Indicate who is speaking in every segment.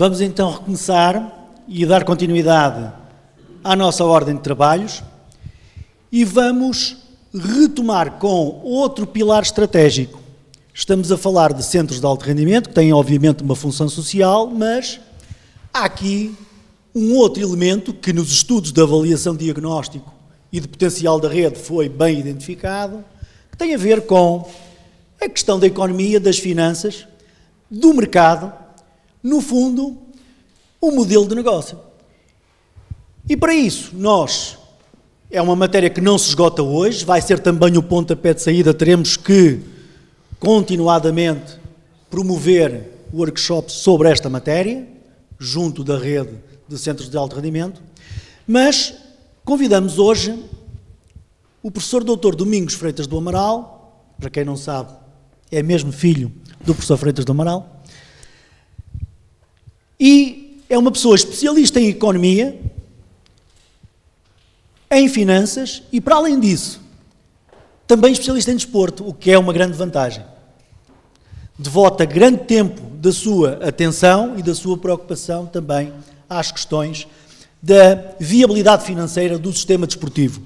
Speaker 1: Vamos então recomeçar e dar continuidade à nossa ordem de trabalhos e vamos retomar com outro pilar estratégico. Estamos a falar de centros de alto rendimento, que têm obviamente uma função social, mas há aqui um outro elemento que nos estudos de avaliação diagnóstico e de potencial da rede foi bem identificado, que tem a ver com a questão da economia, das finanças, do mercado, no fundo, o modelo de negócio. E para isso, é uma matéria que não se esgota hoje, vai ser também o pontapé de saída, teremos que continuadamente promover workshops sobre esta matéria, junto da rede de centros de alto rendimento, mas convidamos hoje o professor Dr. Domingos Freitas do Amaral, para quem não sabe, é mesmo filho do professor Freitas do Amaral, e é uma pessoa especialista em economia, em finanças e, para além disso, também especialista em desporto, o que é uma grande vantagem. Devota grande tempo da sua atenção e da sua preocupação também às questões da viabilidade financeira do sistema desportivo.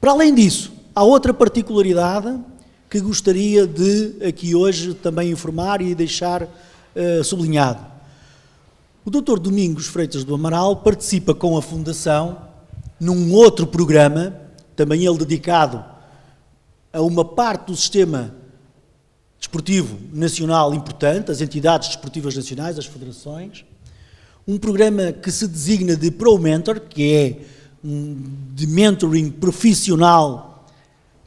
Speaker 1: Para além disso, há outra particularidade que gostaria de aqui hoje também informar e deixar sublinhado. O Dr. Domingos Freitas do Amaral participa com a Fundação num outro programa, também ele dedicado a uma parte do sistema desportivo nacional importante, as entidades desportivas nacionais, as federações, um programa que se designa de Pro Mentor, que é de mentoring profissional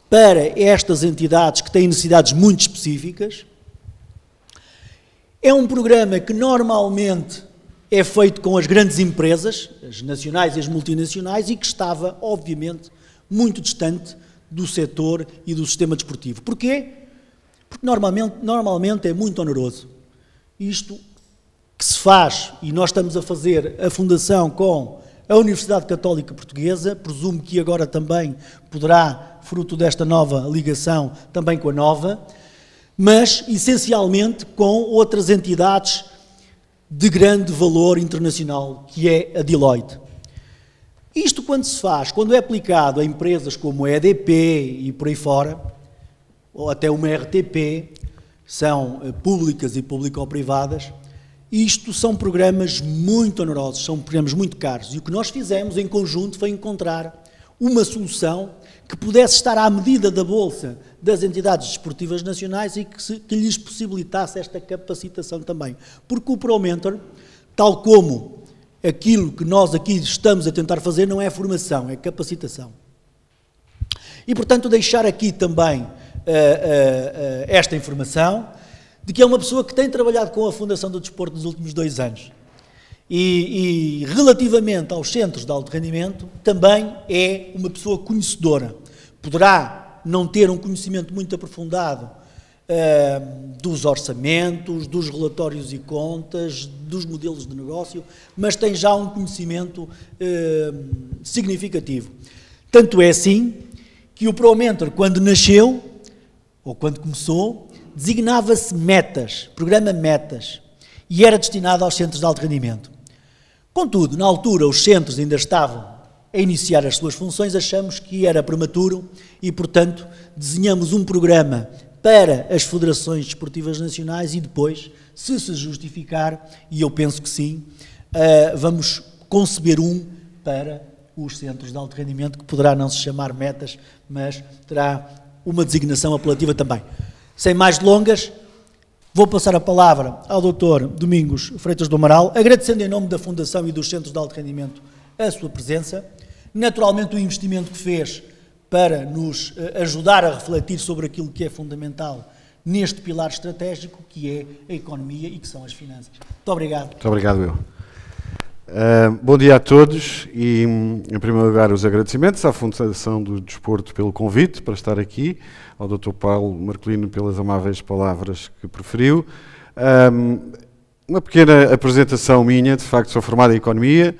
Speaker 1: para estas entidades que têm necessidades muito específicas. É um programa que normalmente é feito com as grandes empresas, as nacionais e as multinacionais, e que estava, obviamente, muito distante do setor e do sistema desportivo. Porquê? Porque normalmente é muito oneroso. Isto que se faz, e nós estamos a fazer a fundação com a Universidade Católica Portuguesa, presumo que agora também poderá, fruto desta nova ligação, também com a Nova, mas essencialmente com outras entidades de grande valor internacional, que é a Deloitte. Isto quando é aplicado a empresas como a EDP e por aí fora, ou até uma RTP, são públicas e público-privadas, isto são programas muito onerosos, são programas muito caros. E o que nós fizemos em conjunto foi encontrar uma solução que pudesse estar à medida da bolsa das entidades desportivas nacionais e que lhes possibilitasse esta capacitação também. Porque o Pro Mentor, tal como aquilo que nós aqui estamos a tentar fazer, não é formação, é capacitação. E, portanto, deixar aqui também esta informação de que é uma pessoa que tem trabalhado com a Fundação do Desporto nos últimos 2 anos. E relativamente aos centros de alto rendimento, também é uma pessoa conhecedora. Poderá não ter um conhecimento muito aprofundado dos orçamentos, dos relatórios e contas, dos modelos de negócio, mas tem já um conhecimento significativo. Tanto é assim que o Pro Mentor, quando nasceu, ou quando começou, designava-se Metas, programa Metas, e era destinado aos centros de alto rendimento. Contudo, na altura, os centros ainda estavam a iniciar as suas funções, achamos que era prematuro e, portanto, desenhamos um programa para as federações desportivas nacionais e depois, se justificar, e eu penso que sim, vamos conceber um para os centros de alto rendimento, que poderá não se chamar Metas, mas terá uma designação apelativa também. Sem mais delongas, vou passar a palavra ao Dr. Domingos Freitas do Amaral, agradecendo em nome da Fundação e dos Centros de Alto Rendimento a sua presença, naturalmente o investimento que fez para nos ajudar a refletir sobre aquilo que é fundamental neste pilar estratégico, que é a economia e que são as finanças. Muito obrigado.
Speaker 2: Muito obrigado, eu. Bom dia a todos e, em primeiro lugar, os agradecimentos à Fundação do Desporto pelo convite para estar aqui, ao Dr. Paulo Marcolino pelas amáveis palavras que preferiu. Uma pequena apresentação minha, de facto sou formado em Economia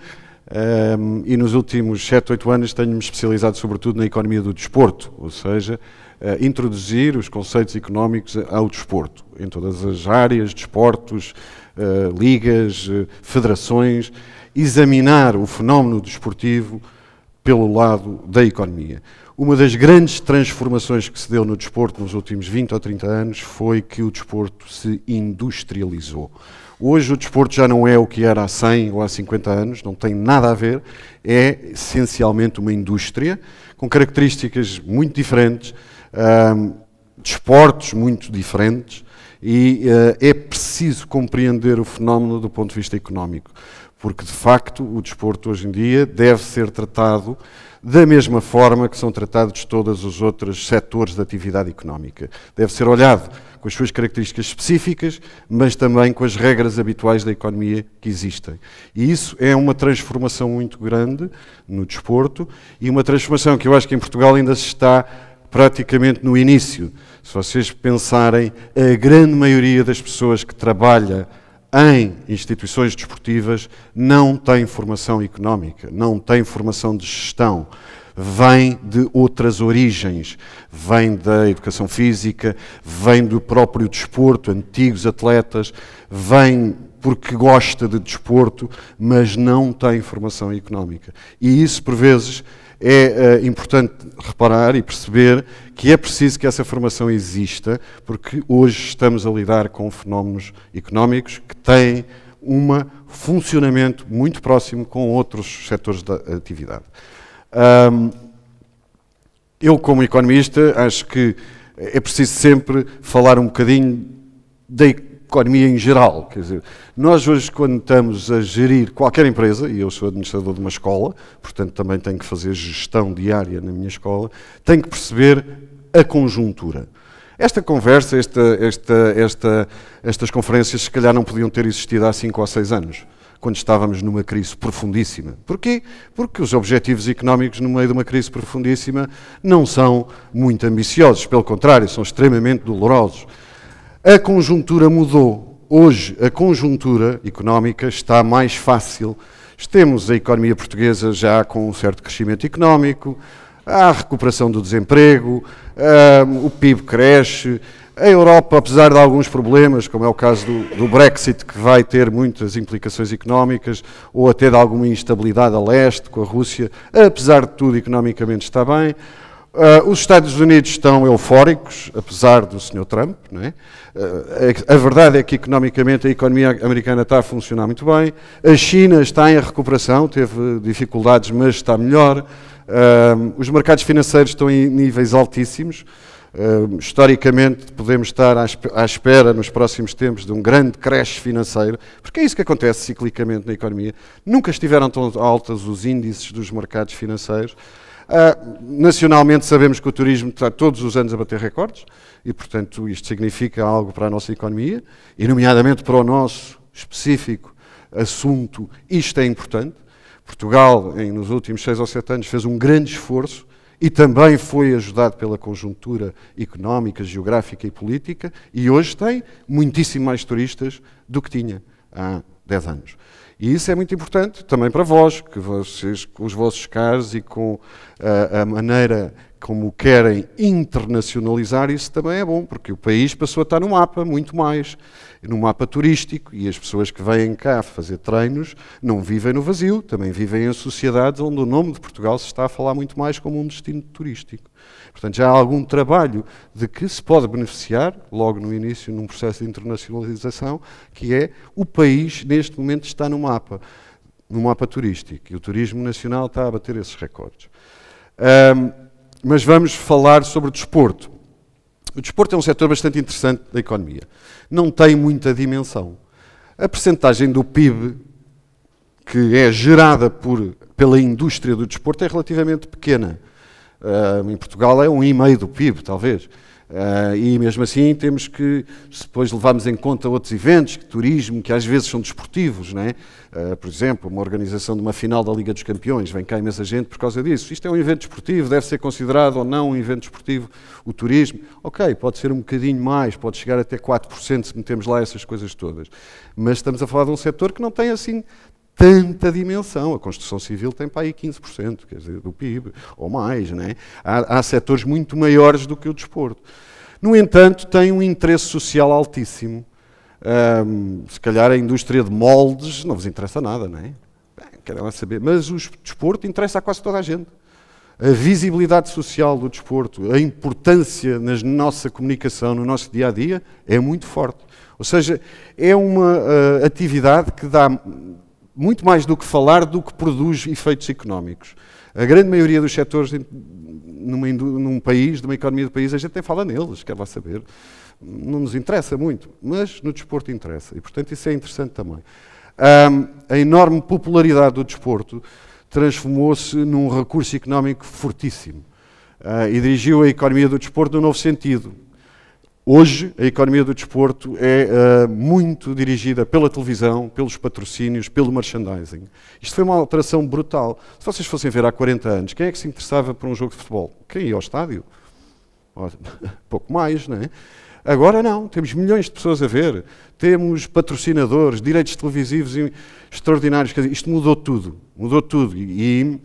Speaker 2: e nos últimos 7, 8 anos tenho-me especializado sobretudo na economia do desporto, ou seja, introduzir os conceitos económicos ao desporto, em todas as áreas, desportos, ligas, federações, examinar o fenómeno desportivo pelo lado da economia. Uma das grandes transformações que se deu no desporto nos últimos 20 ou 30 anos foi que o desporto se industrializou. Hoje o desporto já não é o que era há 100 ou há 50 anos, não tem nada a ver, é essencialmente uma indústria com características muito diferentes, desportos muito diferentes, e é preciso compreender o fenómeno do ponto de vista económico, porque de facto o desporto hoje em dia deve ser tratado da mesma forma que são tratados todos os outros setores da atividade económica. Deve ser olhado com as suas características específicas, mas também com as regras habituais da economia que existem. E isso é uma transformação muito grande no desporto, e uma transformação que eu acho que em Portugal ainda se está praticamente no início. Se vocês pensarem, a grande maioria das pessoas que trabalha em instituições desportivas não tem formação económica, não tem formação de gestão, vem de outras origens, vem da educação física, vem do próprio desporto, antigos atletas, vem porque gosta de desporto, mas não tem formação económica. E isso, por vezes, é importante reparar e perceber que é preciso que essa formação exista, porque hoje estamos a lidar com fenómenos económicos que têm um funcionamento muito próximo com outros setores da atividade. Eu, como economista, acho que é preciso sempre falar um bocadinho da economia em geral. Quer dizer, nós hoje, quando estamos a gerir qualquer empresa, e eu sou administrador de uma escola, portanto também tenho que fazer gestão diária na minha escola, tenho que perceber a conjuntura. Esta conversa, estas conferências, se calhar não podiam ter existido há 5 ou 6 anos, quando estávamos numa crise profundíssima. Porquê? Porque os objetivos económicos no meio de uma crise profundíssima não são muito ambiciosos, pelo contrário, são extremamente dolorosos. A conjuntura mudou. Hoje a conjuntura económica está mais fácil. Temos a economia portuguesa já com um certo crescimento económico, há a recuperação do desemprego, o PIB cresce, a Europa, apesar de alguns problemas, como é o caso do Brexit, que vai ter muitas implicações económicas, ou até de alguma instabilidade a leste com a Rússia, apesar de tudo, economicamente está bem. Os Estados Unidos estão eufóricos, apesar do Sr. Trump, não é? A verdade é que economicamente a economia americana está a funcionar muito bem, a China está em recuperação, teve dificuldades, mas está melhor, os mercados financeiros estão em níveis altíssimos, historicamente podemos estar à espera nos próximos tempos de um grande crash financeiro, porque é isso que acontece ciclicamente na economia, nunca estiveram tão altos os índices dos mercados financeiros. Nacionalmente sabemos que o turismo está todos os anos a bater recordes e, portanto, isto significa algo para a nossa economia e, nomeadamente, para o nosso específico assunto, isto é importante. Portugal, nos últimos 6 ou 7 anos, fez um grande esforço e também foi ajudado pela conjuntura económica, geográfica e política, e hoje tem muitíssimo mais turistas do que tinha há 10 anos. E isso é muito importante também para vós, que vocês, com os vossos casos e com a maneira como querem internacionalizar, isso também é bom, porque o país passou a estar no mapa muito mais, no mapa turístico, e as pessoas que vêm cá fazer treinos não vivem no vazio, também vivem em sociedades onde o nome de Portugal se está a falar muito mais como um destino turístico. Portanto, já há algum trabalho de que se pode beneficiar, logo no início, num processo de internacionalização, que é o país, neste momento, está no mapa turístico, e o turismo nacional está a bater esses recordes. Mas vamos falar sobre o desporto. O desporto é um setor bastante interessante da economia. Não tem muita dimensão. A percentagem do PIB que é gerada pela indústria do desporto é relativamente pequena. Em Portugal é 1,5% do PIB, talvez. E mesmo assim temos que, depois levarmos em conta outros eventos, turismo, que às vezes são desportivos, não é? Por exemplo, uma organização de uma final da Liga dos Campeões, vem cá imensa gente por causa disso. Isto é um evento desportivo, deve ser considerado ou não um evento desportivo, o turismo. Ok, pode ser um bocadinho mais, pode chegar até 4% se metemos lá essas coisas todas. Mas estamos a falar de um setor que não tem assim tanta dimensão. A construção civil tem para aí 15%, quer dizer, do PIB, ou mais, não é? Há setores muito maiores do que o desporto. No entanto, tem um interesse social altíssimo. Se calhar a indústria de moldes não vos interessa nada, não é? Querem lá saber. Mas o desporto interessa a quase toda a gente. A visibilidade social do desporto, a importância na nossa comunicação, no nosso dia-a-dia, é muito forte. Ou seja, é uma atividade que dá muito mais do que falar, do que produz efeitos económicos. A grande maioria dos setores num país, numa economia do país, a gente nem fala neles, quer lá saber. Não nos interessa muito, mas no desporto interessa. E, portanto, isso é interessante também. A enorme popularidade do desporto transformou-se num recurso económico fortíssimo e dirigiu a economia do desporto num novo sentido. Hoje, a economia do desporto é muito dirigida pela televisão, pelos patrocínios, pelo merchandising. Isto foi uma alteração brutal. Se vocês fossem ver há 40 anos, quem é que se interessava por um jogo de futebol? Quem ia ao estádio? Pouco mais, não é? Agora não, temos milhões de pessoas a ver, temos patrocinadores, direitos televisivos extraordinários, quer dizer, isto mudou tudo e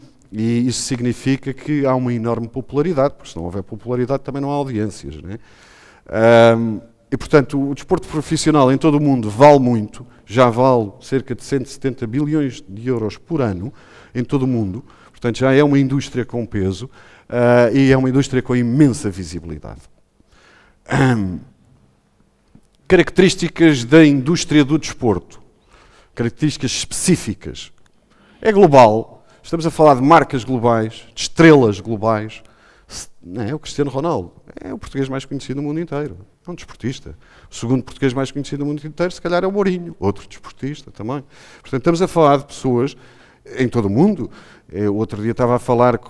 Speaker 2: isso significa que há uma enorme popularidade, porque se não houver popularidade também não há audiências, não é? E portanto o desporto profissional em todo o mundo vale muito, já vale cerca de 170 bilhões de euros por ano em todo o mundo, portanto já é uma indústria com peso e é uma indústria com imensa visibilidade. Características da indústria do desporto, características específicas. É global, estamos a falar de marcas globais, de estrelas globais. Não é o Cristiano Ronaldo, é o português mais conhecido no mundo inteiro, é um desportista. O segundo português mais conhecido no mundo inteiro, se calhar, é o Mourinho, outro desportista também. Portanto, estamos a falar de pessoas em todo o mundo. Eu, outro dia estava a falar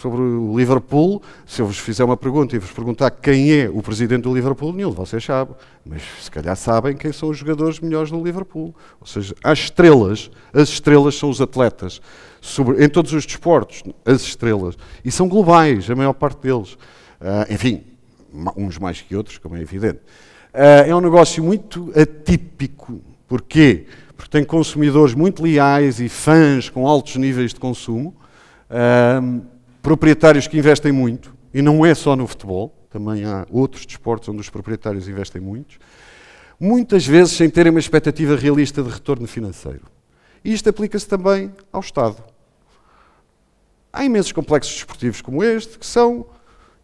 Speaker 2: sobre o Liverpool. Se eu vos fizer uma pergunta e vos perguntar quem é o presidente do Liverpool, nenhum de vocês sabe. Mas se calhar sabem quem são os jogadores melhores do Liverpool. Ou seja, há estrelas. As estrelas são os atletas. Em todos os desportos, as estrelas. E são globais, a maior parte deles. Enfim, uns mais que outros, como é evidente. É um negócio muito atípico. Porquê? Porque tem consumidores muito leais e fãs com altos níveis de consumo, proprietários que investem muito, e não é só no futebol, também há outros desportos onde os proprietários investem muito, muitas vezes sem terem uma expectativa realista de retorno financeiro. E isto aplica-se também ao Estado. Há imensos complexos desportivos como este, que são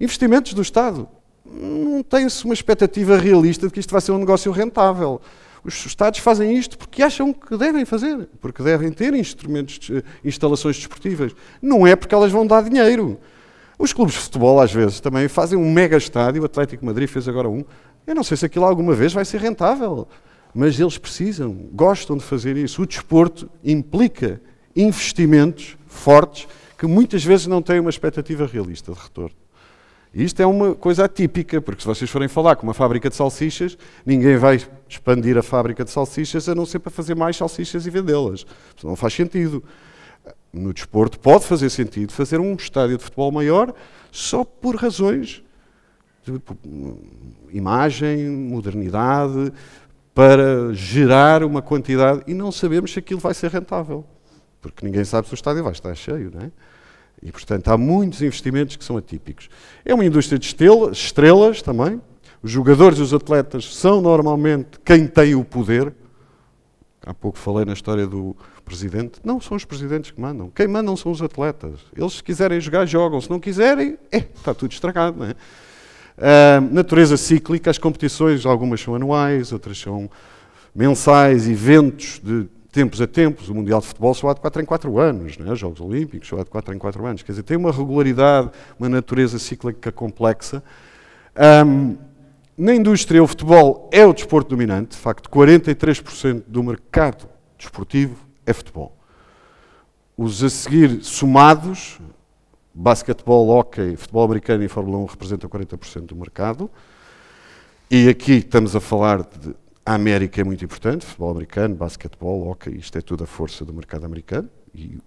Speaker 2: investimentos do Estado. Não tem-se uma expectativa realista de que isto vai ser um negócio rentável. Os Estados fazem isto porque acham que devem fazer, porque devem ter instalações desportivas. Não é porque elas vão dar dinheiro. Os clubes de futebol, às vezes, também fazem um mega estádio. O Atlético de Madrid fez agora um. Eu não sei se aquilo alguma vez vai ser rentável, mas eles precisam, gostam de fazer isso. O desporto implica investimentos fortes que muitas vezes não têm uma expectativa realista de retorno. E isto é uma coisa atípica, porque se vocês forem falar com uma fábrica de salsichas, ninguém vai expandir a fábrica de salsichas a não ser para fazer mais salsichas e vendê-las. Isso não faz sentido. No desporto pode fazer sentido fazer um estádio de futebol maior só por razões de imagem, modernidade, para gerar uma quantidade, e não sabemos se aquilo vai ser rentável, porque ninguém sabe se o estádio vai estar cheio, não é? E, portanto, há muitos investimentos que são atípicos. É uma indústria de estrelas também. Os jogadores e os atletas são normalmente quem tem o poder. Há pouco falei na história do presidente. Não são os presidentes que mandam. Quem mandam são os atletas. Eles, se quiserem jogar, jogam. Se não quiserem, está tudo estragado, não é? Natureza cíclica. As competições, algumas são anuais, outras são mensais, eventos de tempos a tempos. O Mundial de Futebol só há de 4 em 4 anos, não é? Os Jogos Olímpicos só há de 4 em 4 anos. Quer dizer, tem uma regularidade, uma natureza cíclica complexa. Na indústria, o futebol é o desporto dominante. De facto, 43% do mercado desportivo é futebol. Os a seguir somados, basquetebol, hóquei, futebol americano e Fórmula 1 representam 40% do mercado. E aqui estamos a falar de... A América é muito importante, futebol americano, basquetebol, hóquei, isto é tudo a força do mercado americano e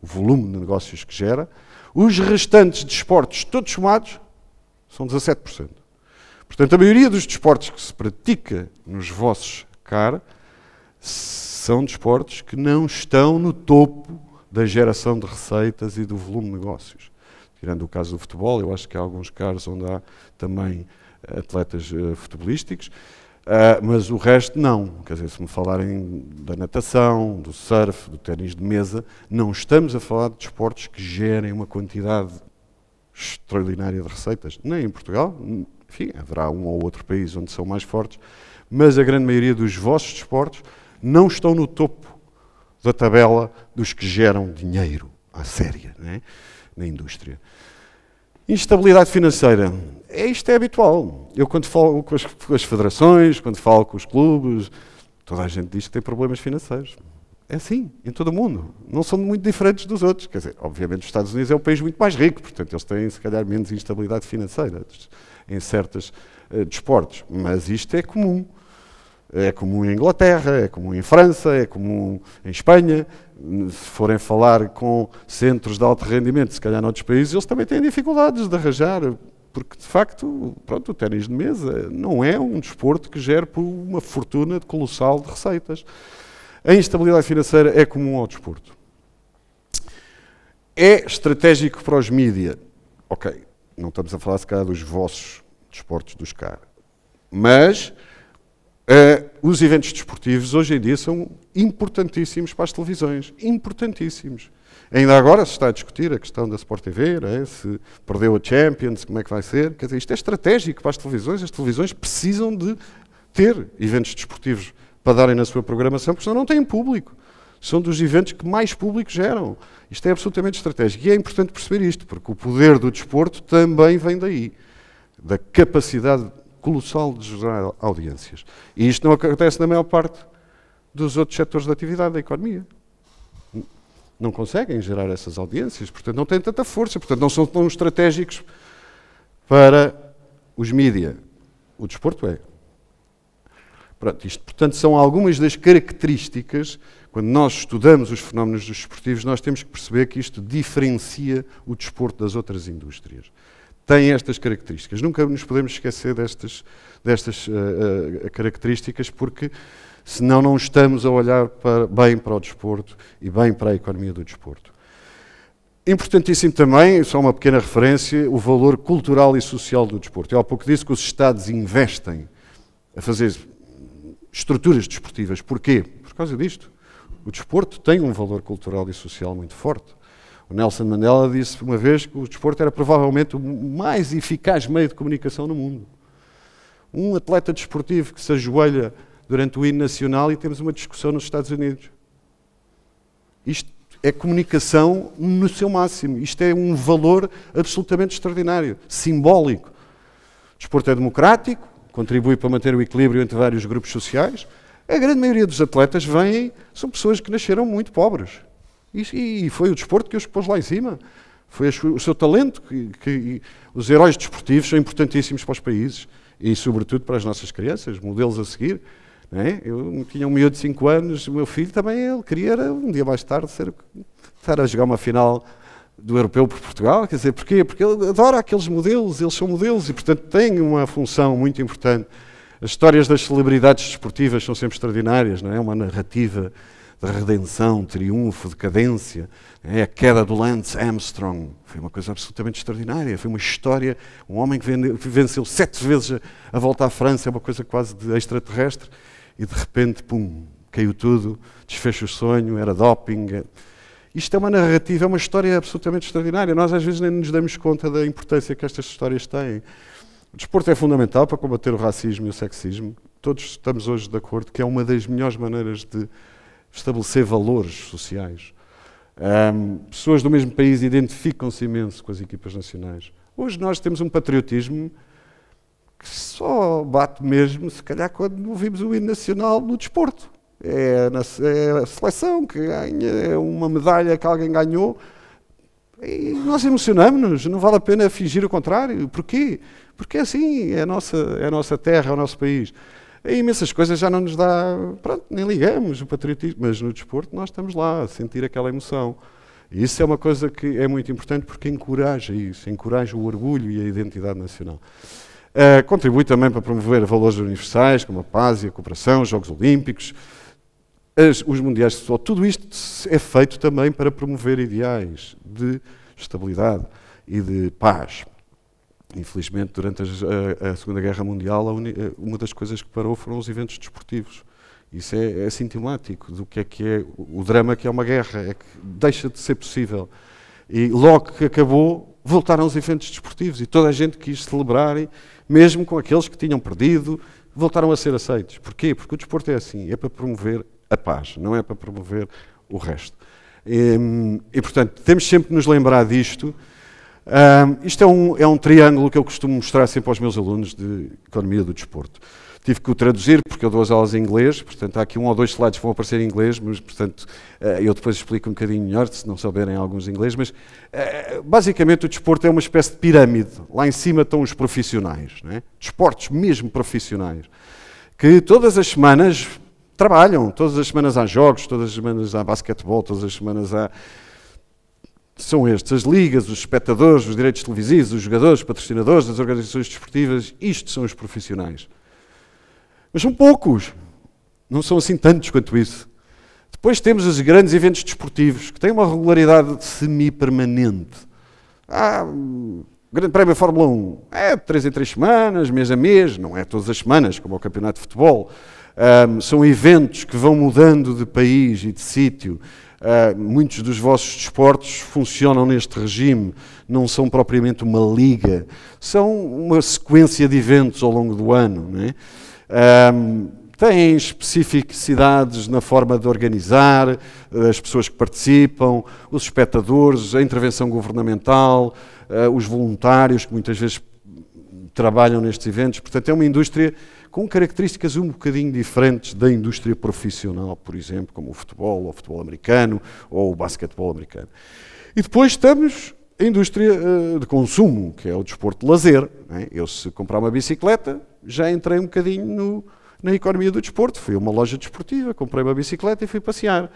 Speaker 2: o volume de negócios que gera. Os restantes desportos, todos somados, são 17%. Portanto, a maioria dos desportos que se pratica nos vossos CAR são desportos que não estão no topo da geração de receitas e do volume de negócios. Tirando o caso do futebol, eu acho que há alguns casos onde há também atletas futebolísticos, mas o resto não. Quer dizer, se me falarem da natação, do surf, do ténis de mesa, não estamos a falar de desportos que gerem uma quantidade extraordinária de receitas. Nem em Portugal, enfim, haverá um ou outro país onde são mais fortes, mas a grande maioria dos vossos desportos não estão no topo da tabela dos que geram dinheiro à séria, não é? Na indústria. Instabilidade financeira. Isto é habitual. Eu, quando falo com as federações, quando falo com os clubes, toda a gente diz que tem problemas financeiros. É assim, em todo o mundo. Não são muito diferentes dos outros. Quer dizer, obviamente os Estados Unidos é um país muito mais rico, portanto eles têm, se calhar, menos instabilidade financeira em certos desportos. Mas isto é comum. É comum em Inglaterra, é comum em França, é comum em Espanha. Se forem falar com centros de alto rendimento, se calhar noutros países, eles também têm dificuldades de arranjar, porque de facto, pronto, o ténis de mesa não é um desporto que gere por uma fortuna colossal de receitas. A instabilidade financeira é comum ao desporto. É estratégico para os mídia. Ok, não estamos a falar se calhar dos vossos desportos dos caras, mas os eventos desportivos hoje em dia são importantíssimos para as televisões, importantíssimos. Ainda agora se está a discutir a questão da Sport TV, não é? Se perdeu a Champions, como é que vai ser? Quer dizer, isto é estratégico para as televisões precisam de ter eventos desportivos para darem na sua programação, porque senão não têm público. São dos eventos que mais público geram. Isto é absolutamente estratégico. E é importante perceber isto, porque o poder do desporto também vem daí, da capacidade colossal de gerar audiências. E isto não acontece na maior parte dos outros setores da atividade da economia. Não conseguem gerar essas audiências, portanto não têm tanta força, portanto não são tão estratégicos para os mídia. O desporto é. Pronto, isto, portanto, são algumas das características, quando nós estudamos os fenómenos desportivos, nós temos que perceber que isto diferencia o desporto das outras indústrias. Tem estas características. Nunca nos podemos esquecer destas características, porque senão não estamos a olhar bem para o desporto e bem para a economia do desporto. Importantíssimo também, só uma pequena referência, o valor cultural e social do desporto. Eu há pouco disse que os Estados investem a fazer estruturas desportivas. Porquê? Por causa disto. O desporto tem um valor cultural e social muito forte. O Nelson Mandela disse uma vez que o desporto era provavelmente o mais eficaz meio de comunicação no mundo. Um atleta desportivo que se ajoelha durante o hino nacional e temos uma discussão nos Estados Unidos. Isto é comunicação no seu máximo. Isto é um valor absolutamente extraordinário, simbólico. O desporto é democrático, contribui para manter o equilíbrio entre vários grupos sociais. A grande maioria dos atletas são pessoas que nasceram muito pobres. E foi o desporto que os pôs lá em cima. Foi o seu talento. Os heróis desportivos são importantíssimos para os países e, sobretudo, para as nossas crianças, modelos a seguir. Não é? Eu tinha um miúdo de 5 anos, o meu filho também, ele queria, um dia mais tarde, estar a jogar uma final do Europeu por Portugal. Quer dizer, porquê? Porque ele adora aqueles modelos, eles são modelos e, portanto, têm uma função muito importante. As histórias das celebridades desportivas são sempre extraordinárias, não é? Uma narrativa de redenção, triunfo, decadência. É a queda do Lance Armstrong foi uma coisa absolutamente extraordinária. Foi uma história, um homem que venceu 7 vezes a volta à França, é uma coisa quase de extraterrestre, e de repente, pum, caiu tudo, desfez o sonho, era doping. Isto é uma narrativa, é uma história absolutamente extraordinária. Nós às vezes nem nos damos conta da importância que estas histórias têm. O desporto é fundamental para combater o racismo e o sexismo. Todos estamos hoje de acordo que é uma das melhores maneiras de estabelecer valores sociais. Pessoas do mesmo país identificam-se imenso com as equipas nacionais. Hoje nós temos um patriotismo que só bate mesmo, se calhar, quando ouvimos o hino nacional no desporto. É a seleção que ganha, é uma medalha que alguém ganhou, e nós emocionamos-nos, não vale a pena fingir o contrário. Porquê? Porque é assim, é a nossa terra, é o nosso país. Em imensas coisas já não nos dá, pronto, nem ligamos o patriotismo, mas no desporto nós estamos lá a sentir aquela emoção. E isso é uma coisa que é muito importante porque encoraja isso, encoraja o orgulho e a identidade nacional. Contribui também para promover valores universais, como a paz e a cooperação, os Jogos Olímpicos. os mundiais de futebol, tudo isto é feito também para promover ideais de estabilidade e de paz. Infelizmente, durante a Segunda Guerra Mundial, uma das coisas que parou foram os eventos desportivos. Isso é sintomático do que é o drama que é uma guerra, é que deixa de ser possível. E logo que acabou, voltaram os eventos desportivos e toda a gente quis celebrar, mesmo com aqueles que tinham perdido, voltaram a ser aceitos. Porquê? Porque o desporto é assim, é para promover a paz, não é para promover o resto. E portanto, temos sempre de nos lembrar disto. Isto é um triângulo que eu costumo mostrar sempre aos meus alunos de Economia do Desporto. Tive que o traduzir porque eu dou as aulas em inglês, portanto há aqui 1 ou 2 slides que vão aparecer em inglês, mas portanto eu depois explico um bocadinho melhor, se não souberem alguns inglês, mas basicamente o desporto é uma espécie de pirâmide. Lá em cima estão os profissionais, não é? Desportos mesmo profissionais, que todas as semanas trabalham, todas as semanas há jogos, todas as semanas há basquetebol, todas as semanas há... São estes, as ligas, os espectadores, os direitos televisivos, os jogadores, os patrocinadores, as organizações desportivas, isto são os profissionais. Mas são poucos, não são assim tantos quanto isso. Depois temos os grandes eventos desportivos, que têm uma regularidade semi-permanente. O Grande Prémio da Fórmula 1 é de 3 em 3 semanas, mês a mês, não é todas as semanas, como o Campeonato de Futebol. São eventos que vão mudando de país e de sítio. Muitos dos vossos desportos funcionam neste regime, não são propriamente uma liga, são uma sequência de eventos ao longo do ano, não é? Têm especificidades na forma de organizar, as pessoas que participam, os espectadores, a intervenção governamental, os voluntários que muitas vezes trabalham nestes eventos. Portanto, é uma indústria com características um bocadinho diferentes da indústria profissional, por exemplo, como o futebol, ou o futebol americano, ou o basquetebol americano. E depois temos a indústria de consumo, que é o desporto de lazer, não é? Eu, se comprar uma bicicleta, já entrei um bocadinho na economia do desporto. Fui a uma loja desportiva, comprei uma bicicleta e fui passear.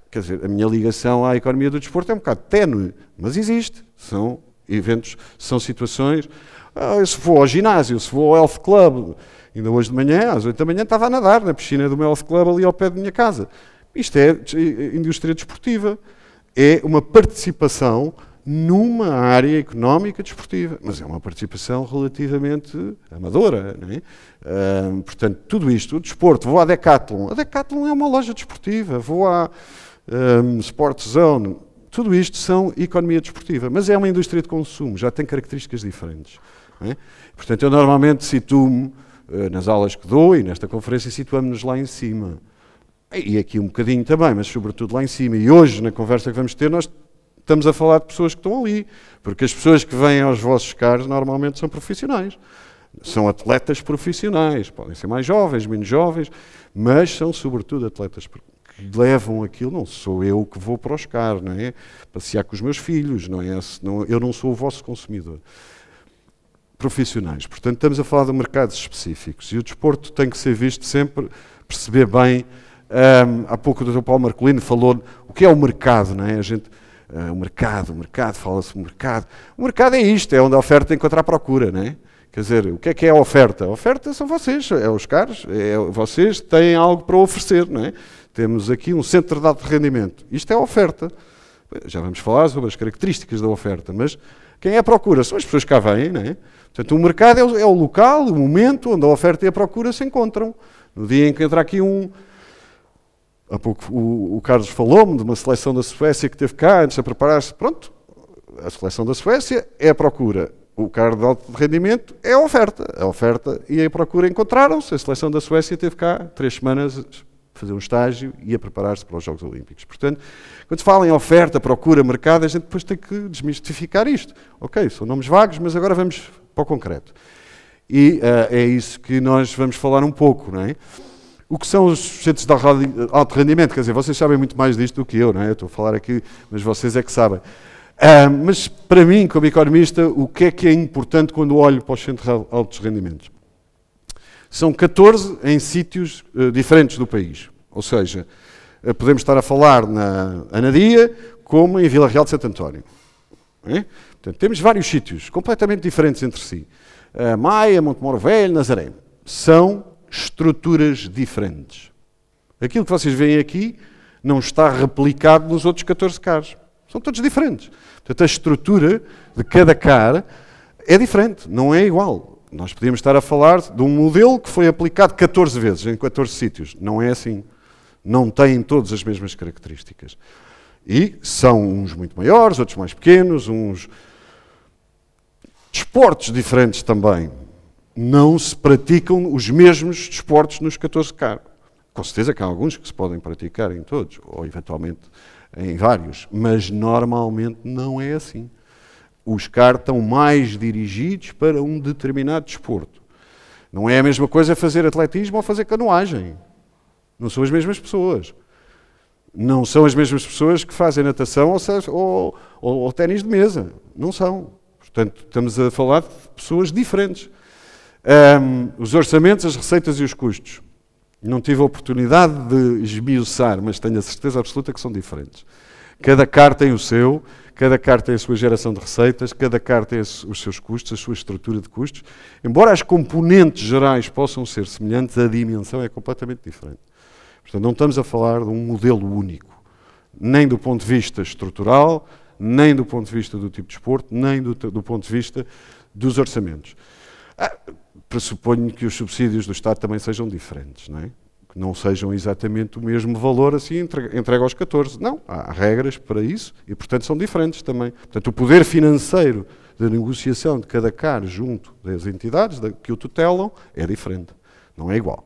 Speaker 2: Quer dizer, a minha ligação à economia do desporto é um bocado ténue, mas existe. São eventos, são situações... se vou ao ginásio, se vou ao health club... Ainda hoje de manhã, às 8 da manhã, estava a nadar na piscina do meu health club ali ao pé da minha casa. Isto é indústria desportiva. É uma participação numa área económica desportiva. Mas é uma participação relativamente amadora, não é? Portanto, tudo isto, o desporto, vou à Decathlon. A Decathlon é uma loja desportiva. Vou à Sport Zone. Tudo isto são economia desportiva. Mas é uma indústria de consumo, já tem características diferentes. Não é? Portanto, eu normalmente situo-me nas aulas que dou e nesta conferência situamos-nos lá em cima. E aqui um bocadinho também, mas sobretudo lá em cima. E hoje, na conversa que vamos ter, nós estamos a falar de pessoas que estão ali. Porque as pessoas que vêm aos vossos carros normalmente são profissionais. São atletas profissionais. Podem ser mais jovens, menos jovens, mas são sobretudo atletas que levam aquilo. Não sou eu que vou para os carros, não é? Passear com os meus filhos, não é? Eu não sou o vosso consumidor. Profissionais. Portanto, estamos a falar de mercados específicos e o desporto tem que ser visto sempre, perceber bem. Há pouco o Dr. Paulo Marcolino falou o que é o mercado, não é? O mercado, fala-se do mercado. O mercado é isto, é onde a oferta encontra a procura, não é? Quer dizer, o que é a oferta? A oferta são vocês, é os caros, vocês têm algo para oferecer, não é? Temos aqui um centro de alto rendimento. Isto é a oferta. Já vamos falar sobre as características da oferta, mas quem é a procura? São as pessoas que cá vêm, não é? Portanto, o mercado é o local, o momento onde a oferta e a procura se encontram. No dia em que entra aqui há pouco o Carlos falou-me de uma seleção da Suécia que teve cá antes de preparar-se. Pronto, a seleção da Suécia é a procura. O carro de alto rendimento é a oferta. A oferta e a procura encontraram-se. A seleção da Suécia teve cá 3 semanas a fazer um estágio e a preparar-se para os Jogos Olímpicos. Portanto, quando se fala em oferta, procura, mercado, a gente depois tem que desmistificar isto. Ok, são nomes vagos, mas agora vamos para o concreto. E é isso que nós vamos falar um pouco, não é? O que são os centros de alto rendimento? Quer dizer, vocês sabem muito mais disto do que eu, não é? Eu estou a falar aqui, mas vocês é que sabem. Mas, para mim, como economista, o que é importante quando olho para os centros de altos rendimentos? São 14 em sítios diferentes do país. Ou seja, podemos estar a falar na Anadia, como em Vila Real de Santo António. Não é? Portanto, temos vários sítios completamente diferentes entre si. Maia, Montemor Velho, Nazaré. São estruturas diferentes. Aquilo que vocês veem aqui não está replicado nos outros 14 CARs. São todos diferentes. Portanto, a estrutura de cada CAR é diferente, não é igual. Nós podíamos estar a falar de um modelo que foi aplicado 14 vezes, em 14 sítios. Não é assim. Não têm todas as mesmas características. E são uns muito maiores, outros mais pequenos, uns desportos diferentes também. Não se praticam os mesmos desportos nos 14 CAR. Com certeza que há alguns que se podem praticar em todos, ou eventualmente em vários, mas normalmente não é assim. Os CAR estão mais dirigidos para um determinado desporto. Não é a mesma coisa fazer atletismo ou fazer canoagem. Não são as mesmas pessoas. Não são as mesmas pessoas que fazem natação ou ténis de mesa. Não são. Portanto, estamos a falar de pessoas diferentes. Os orçamentos, as receitas e os custos. Não tive a oportunidade de esmiuçar, mas tenho a certeza absoluta que são diferentes. Cada CAR tem o seu, cada CAR tem a sua geração de receitas, cada CAR tem os seus custos, a sua estrutura de custos. Embora as componentes gerais possam ser semelhantes, a dimensão é completamente diferente. Portanto, não estamos a falar de um modelo único, nem do ponto de vista estrutural, nem do ponto de vista do tipo de desporto, nem do ponto de vista dos orçamentos. Pressuponho que os subsídios do Estado também sejam diferentes, não é? Que não sejam exatamente o mesmo valor assim entregue aos 14. Não, há regras para isso e, portanto, são diferentes também. Portanto, o poder financeiro da negociação de cada CAR junto das entidades que o tutelam é diferente, não é igual.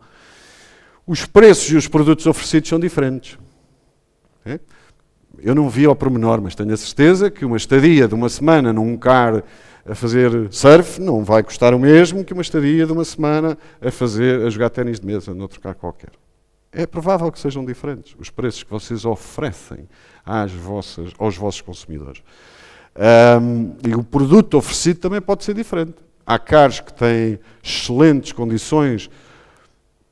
Speaker 2: Os preços e os produtos oferecidos são diferentes. É? Eu não vi ao pormenor, mas tenho a certeza que uma estadia de uma semana num CAR a fazer surf não vai custar o mesmo que uma estadia de uma semana a jogar ténis de mesa noutro CAR qualquer. É provável que sejam diferentes os preços que vocês oferecem aos vossos consumidores. E o produto oferecido também pode ser diferente. Há CARs que têm excelentes condições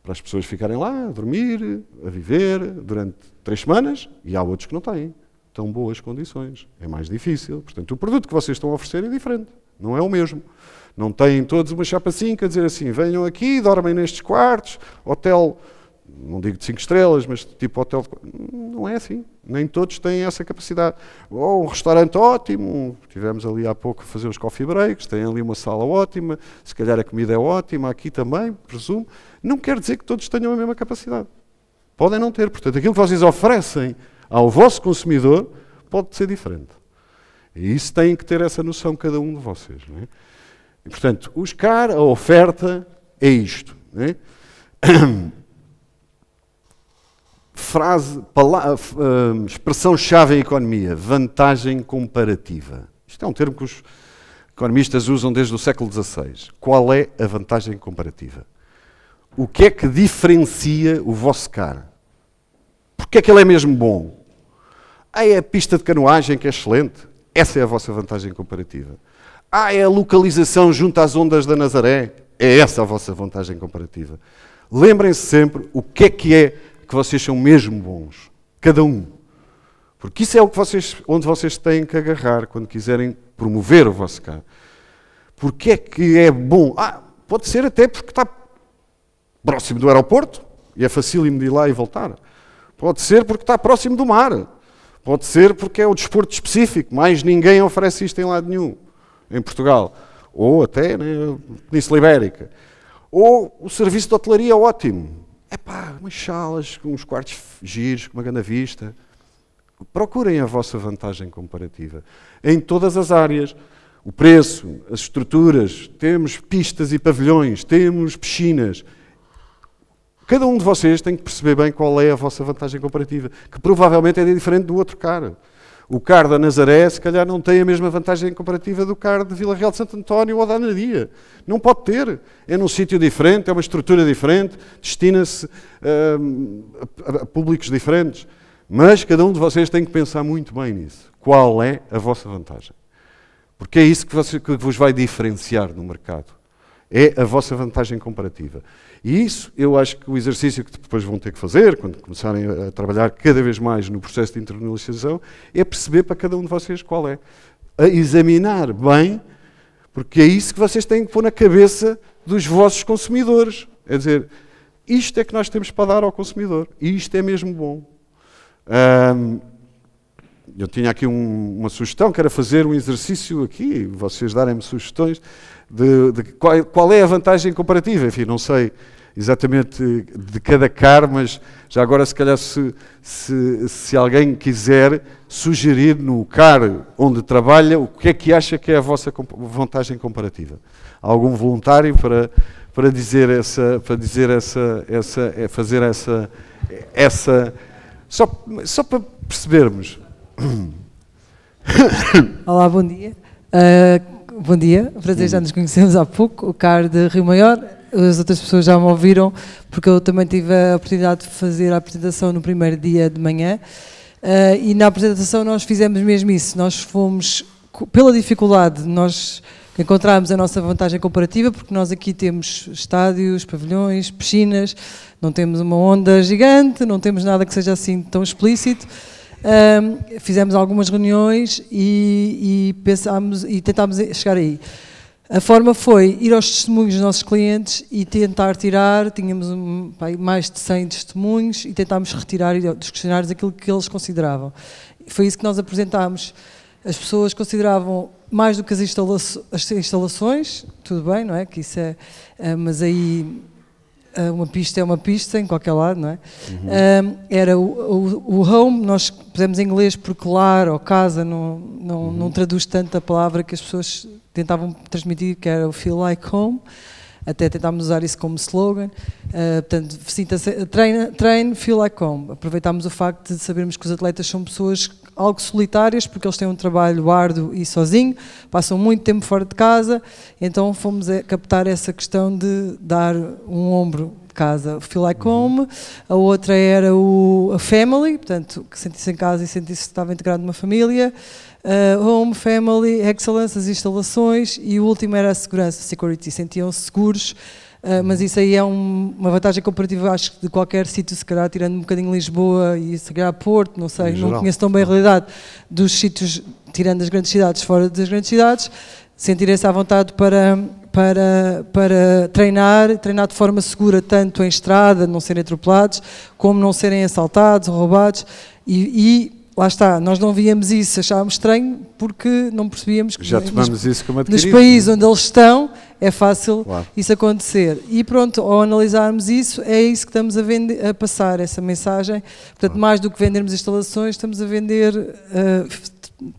Speaker 2: para as pessoas ficarem lá, a dormir, a viver durante 3 semanas, e há outros que não têm tão boas condições. É mais difícil. Portanto, o produto que vocês estão a oferecer é diferente. Não é o mesmo. Não têm todos uma chapa 5 a dizer assim, venham aqui, dormem nestes quartos, hotel, não digo de 5 estrelas, mas tipo hotel... Não é assim. Nem todos têm essa capacidade. Ou um restaurante ótimo, tivemos ali há pouco a fazer os coffee breaks, têm ali uma sala ótima, se calhar a comida é ótima, aqui também, presumo. Não quer dizer que todos tenham a mesma capacidade. Podem não ter. Portanto, aquilo que vocês oferecem ao vosso consumidor pode ser diferente. E isso tem que ter essa noção cada um de vocês. Não é? E, portanto, os CAR, a oferta é isto. Não é? Expressão-chave em economia, vantagem comparativa. Isto é um termo que os economistas usam desde o século XVI. Qual é a vantagem comparativa? O que é que diferencia o vosso CAR? Porque é que ele é mesmo bom? É a pista de canoagem que é excelente. Essa é a vossa vantagem comparativa. É a localização junto às ondas da Nazaré. É essa a vossa vantagem comparativa. Lembrem-se sempre o que é que vocês são mesmo bons. Cada um. Porque isso é onde vocês têm que agarrar quando quiserem promover o vosso CAR. Porque é que é bom? Pode ser até porque está próximo do aeroporto e é facílimo de ir lá e voltar. Pode ser porque está próximo do mar. Pode ser porque é o desporto específico. Mais ninguém oferece isto em lado nenhum em Portugal. Ou até na Península Ibérica. Ou o serviço de hotelaria é ótimo. Umas salas com uns quartos giros, com uma grande vista. Procurem a vossa vantagem comparativa. Em todas as áreas. O preço, as estruturas, temos pistas e pavilhões, temos piscinas. Cada um de vocês tem que perceber bem qual é a vossa vantagem comparativa, que provavelmente é diferente do outro CAR. O CAR da Nazaré, se calhar, não tem a mesma vantagem comparativa do CAR de Vila Real de Santo António ou da Anadia. Não pode ter. É num sítio diferente, é uma estrutura diferente, destina-se a públicos diferentes. Mas cada um de vocês tem que pensar muito bem nisso. Qual é a vossa vantagem? Porque é isso que vos vai diferenciar no mercado. É a vossa vantagem comparativa. E isso, eu acho que o exercício que depois vão ter que fazer, quando começarem a trabalhar cada vez mais no processo de internacionalização, é perceber para cada um de vocês qual é. A examinar bem, porque é isso que vocês têm que pôr na cabeça dos vossos consumidores. É dizer, Isto é que nós temos para dar ao consumidor. E isto é mesmo bom. Eu tinha aqui uma sugestão, que era fazer um exercício aqui, vocês darem-me sugestões de qual é a vantagem comparativa. Enfim, não sei exatamente de cada CAR, mas já agora, se calhar, se alguém quiser sugerir no CAR onde trabalha, o que é que acha que é a vossa vantagem comparativa? Algum voluntário para fazer essa só para percebermos.
Speaker 3: Olá, bom dia. Bom dia, prazer, já nos conhecemos há pouco, o CAR de Rio Maior. As outras pessoas já me ouviram, porque eu também tive a oportunidade de fazer a apresentação no primeiro dia de manhã. E na apresentação nós fizemos mesmo isso. Nós fomos, pela dificuldade, nós encontramos a nossa vantagem comparativa, porque nós aqui temos estádios, pavilhões, piscinas, não temos uma onda gigante, não temos nada que seja assim tão explícito. Fizemos algumas reuniões e pensámos e tentámos chegar aí. A forma foi ir aos testemunhos dos nossos clientes e tentar tirar, tínhamos mais de 100 testemunhos e tentámos retirar dos questionários aquilo que eles consideravam. Foi isso que nós apresentámos. As pessoas consideravam mais do que as instalações, tudo bem, não é? Que isso é, mas aí uma pista é uma pista em qualquer lado, não é? Era o home, nós pusemos em inglês porque lar ou casa não traduz tanto a palavra que as pessoas tentavam transmitir, que era o feel like home. Até tentámos usar isso como slogan. Portanto, train, feel like home. Aproveitámos o facto de sabermos que os atletas são pessoas algo solitárias, porque eles têm um trabalho árduo e sozinho, passam muito tempo fora de casa, então fomos a captar essa questão de dar um ombro de casa, o feel like home. A outra era a family, portanto, que sentir-se em casa e sentir-se que estava integrado numa família. Home, family, excellence, as instalações, e o último era a segurança, security, sentiam-se seguros, mas isso aí é uma vantagem comparativa, acho que de qualquer sítio, se calhar tirando um bocadinho Lisboa e se calhar Porto, não sei, não conheço tão bem a realidade dos sítios, tirando as grandes cidades, fora das grandes cidades, sentirem-se à vontade para treinar de forma segura, tanto em estrada, não serem atropelados, como não serem assaltados ou roubados, e lá está, nós não víamos isso, achávamos estranho porque não percebíamos que
Speaker 2: já tomamos isso como adquirido.
Speaker 3: Nos países onde eles estão é fácil isso acontecer. E pronto, ao analisarmos isso, é isso que estamos a passar, essa mensagem. Portanto, mais do que vendermos instalações, estamos a vender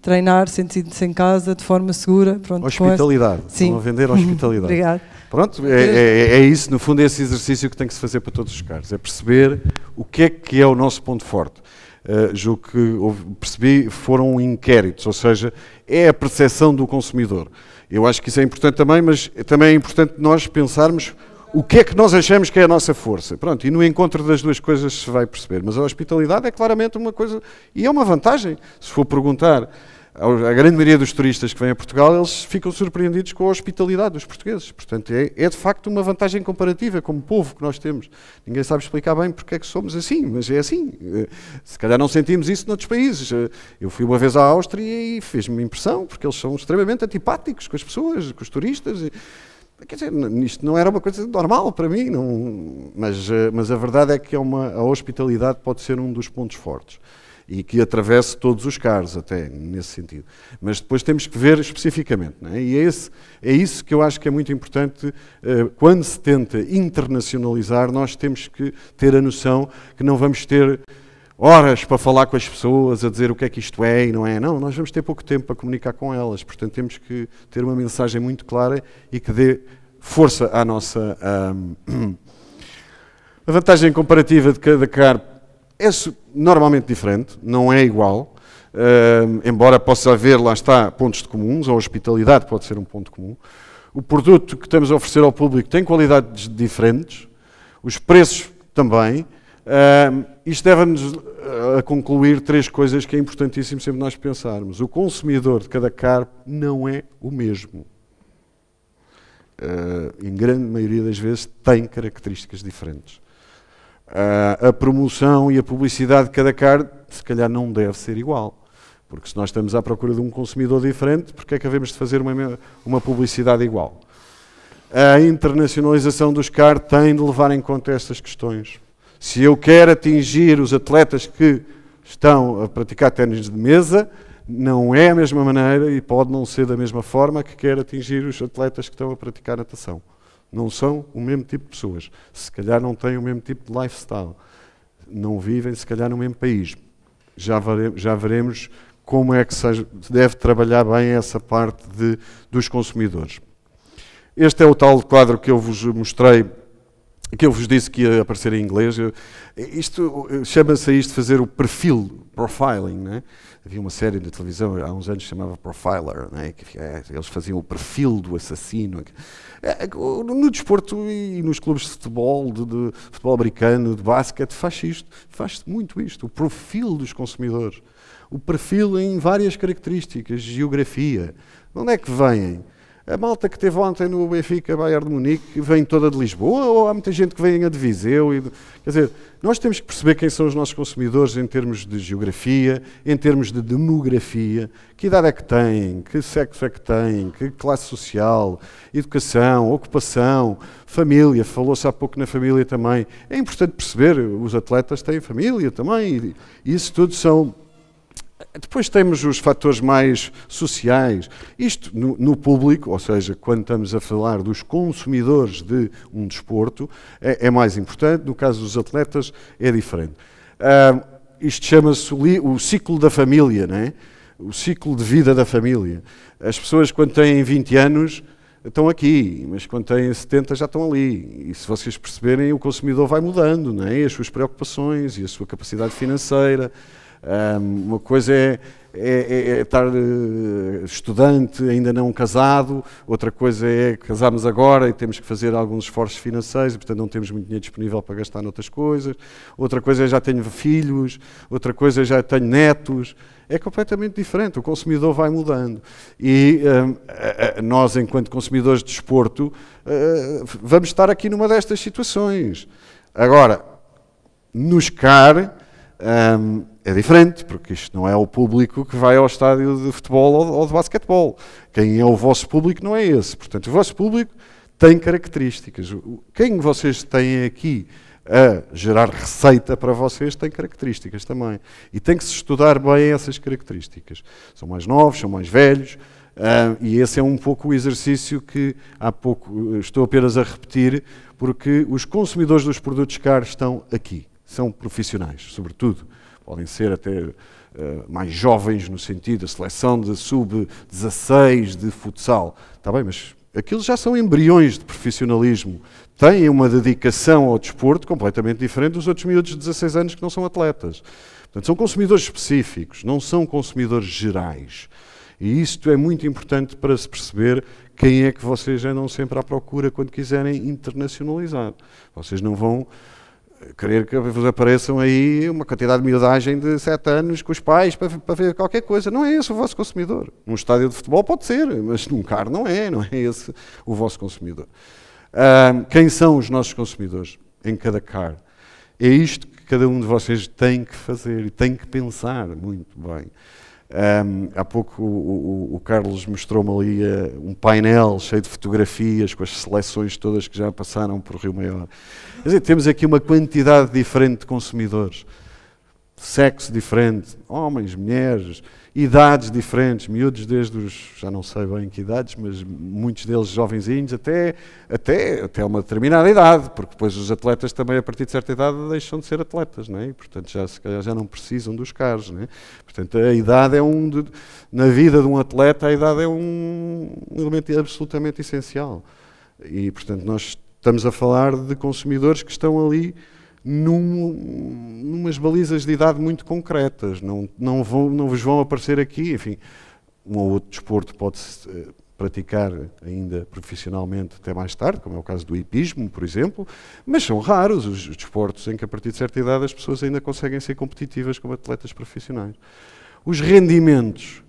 Speaker 3: treinar, sentir-se em casa de forma segura. Pronto,
Speaker 2: hospitalidade, estão a vender hospitalidade.
Speaker 3: Obrigado.
Speaker 2: Pronto, é isso, no fundo é esse exercício que tem que se fazer para todos os caras, é perceber o que é o nosso ponto forte. Julgo que percebi, foram inquéritos, ou seja, é a percepção do consumidor. Eu acho que isso é importante também, mas também é importante nós pensarmos o que é que nós achamos que é a nossa força. Pronto, e no encontro das duas coisas se vai perceber. Mas a hospitalidade é claramente uma coisa, e é uma vantagem. Se for perguntar a grande maioria dos turistas que vêm a Portugal, eles ficam surpreendidos com a hospitalidade dos portugueses. Portanto, é de facto uma vantagem comparativa como povo que nós temos. Ninguém sabe explicar bem porque é que somos assim, mas é assim. Se calhar não sentimos isso noutros países. Eu fui uma vez à Áustria e fez-me impressão, porque eles são extremamente antipáticos com as pessoas, com os turistas. Quer dizer, isto não era uma coisa normal para mim, mas a verdade é que a hospitalidade pode ser um dos pontos fortes. E que atravesse todos os CARs, até, nesse sentido. Mas depois temos que ver especificamente, não é? E é isso que eu acho que é muito importante, quando se tenta internacionalizar, nós temos que ter a noção que não vamos ter horas para falar com as pessoas, a dizer o que é que isto é e não é. Não, nós vamos ter pouco tempo para comunicar com elas, portanto temos que ter uma mensagem muito clara e que dê força à nossa... A vantagem comparativa de cada CAR é normalmente diferente, não é igual, embora possa haver, lá está, pontos de comuns, a hospitalidade pode ser um ponto comum. O produto que estamos a oferecer ao público tem qualidades diferentes, os preços também. Isto leva-nos a concluir três coisas que é importantíssimo sempre nós pensarmos. O consumidor de cada CAR não é o mesmo. Em grande maioria das vezes tem características diferentes. A promoção e a publicidade de cada CAR se calhar não deve ser igual, porque se nós estamos à procura de um consumidor diferente, porque é que havemos de fazer uma publicidade igual? A internacionalização dos CAR tem de levar em conta estas questões. Se eu quero atingir os atletas que estão a praticar ténis de mesa, não é a mesma maneira e pode não ser da mesma forma que quero atingir os atletas que estão a praticar natação. Não são o mesmo tipo de pessoas. Se calhar não têm o mesmo tipo de lifestyle. Não vivem, se calhar, no mesmo país. Já veremos como é que se deve trabalhar bem essa parte dos consumidores. Este é o tal quadro que eu vos mostrei, que eu vos disse que ia aparecer em inglês. Chama-se a isto de fazer o perfil, profiling, né? Havia uma série de televisão há uns anos que se chamava Profiler, né? Eles faziam o perfil do assassino. No desporto e nos clubes de futebol, de futebol americano, de basquete, faz muito isto, o perfil dos consumidores. O perfil em várias características, geografia. De onde é que vêm? A malta que esteve ontem no Benfica, Bayern de Munique, vem toda de Lisboa ou há muita gente que vem de Viseu? Quer dizer, nós temos que perceber quem são os nossos consumidores em termos de geografia, em termos de demografia, que idade é que têm, que sexo é que têm, que classe social, educação, ocupação, família, falou-se há pouco na família também. É importante perceber, os atletas têm família também, e isso tudo são... Depois temos os fatores mais sociais. Isto no público, ou seja, quando estamos a falar dos consumidores de um desporto, é mais importante. No caso dos atletas, é diferente. Isto chama-se o ciclo da família, não é? O ciclo de vida da família. As pessoas, quando têm 20 anos, estão aqui, mas quando têm 70 já estão ali. E se vocês perceberem, o consumidor vai mudando, não é? As suas preocupações e a sua capacidade financeira. Uma coisa é estar estudante, ainda não casado, outra coisa é casarmos agora e temos que fazer alguns esforços financeiros e, portanto, não temos muito dinheiro disponível para gastar noutras coisas. Outra coisa é já tenho filhos, outra coisa é já tenho netos. É completamente diferente, o consumidor vai mudando. E nós, enquanto consumidores de desporto, vamos estar aqui numa destas situações. Agora, nos CAR... é diferente, porque isto não é o público que vai ao estádio de futebol ou de basquetebol. Quem é o vosso público não é esse. Portanto, o vosso público tem características. Quem vocês têm aqui a gerar receita para vocês tem características também. E tem que se estudar bem essas características. São mais novos, são mais velhos, e esse é um pouco o exercício que há pouco estou apenas a repetir, porque os consumidores dos produtos CAR estão aqui. São profissionais, sobretudo. Podem ser até mais jovens no sentido da seleção de sub-16 de futsal. Está bem, mas aqueles já são embriões de profissionalismo. Têm uma dedicação ao desporto completamente diferente dos outros miúdos de 16 anos que não são atletas. Portanto, são consumidores específicos, não são consumidores gerais. E isto é muito importante para se perceber quem é que vocês andam sempre à procura quando quiserem internacionalizar. Vocês não vão... querer que vos apareçam aí uma quantidade de miudagem de 7 anos com os pais para ver qualquer coisa. Não é esse o vosso consumidor. Num estádio de futebol pode ser, mas num CAR não é esse o vosso consumidor. Quem são os nossos consumidores em cada CAR? É isto que cada um de vocês tem que fazer e tem que pensar muito bem. Há pouco o Carlos mostrou-me ali um painel cheio de fotografias com as seleções todas que já passaram por Rio Maior. Quer dizer, temos aqui uma quantidade diferente de consumidores, sexo diferente, homens, mulheres, idades diferentes, miúdos desde os, já não sei bem que idades, mas muitos deles jovenzinhos, até uma determinada idade, porque depois os atletas também a partir de certa idade deixam de ser atletas, não é? E, portanto se calhar já não precisam dos CARs, não é? Portanto a idade é na vida de um atleta a idade é um elemento absolutamente essencial e portanto nós estamos a falar de consumidores que estão ali numas balizas de idade muito concretas, não vos vão aparecer aqui, enfim, um ou outro desporto pode-se praticar ainda profissionalmente até mais tarde, como é o caso do hipismo, por exemplo, mas são raros os desportos em que a partir de certa idade as pessoas ainda conseguem ser competitivas como atletas profissionais. Os rendimentos,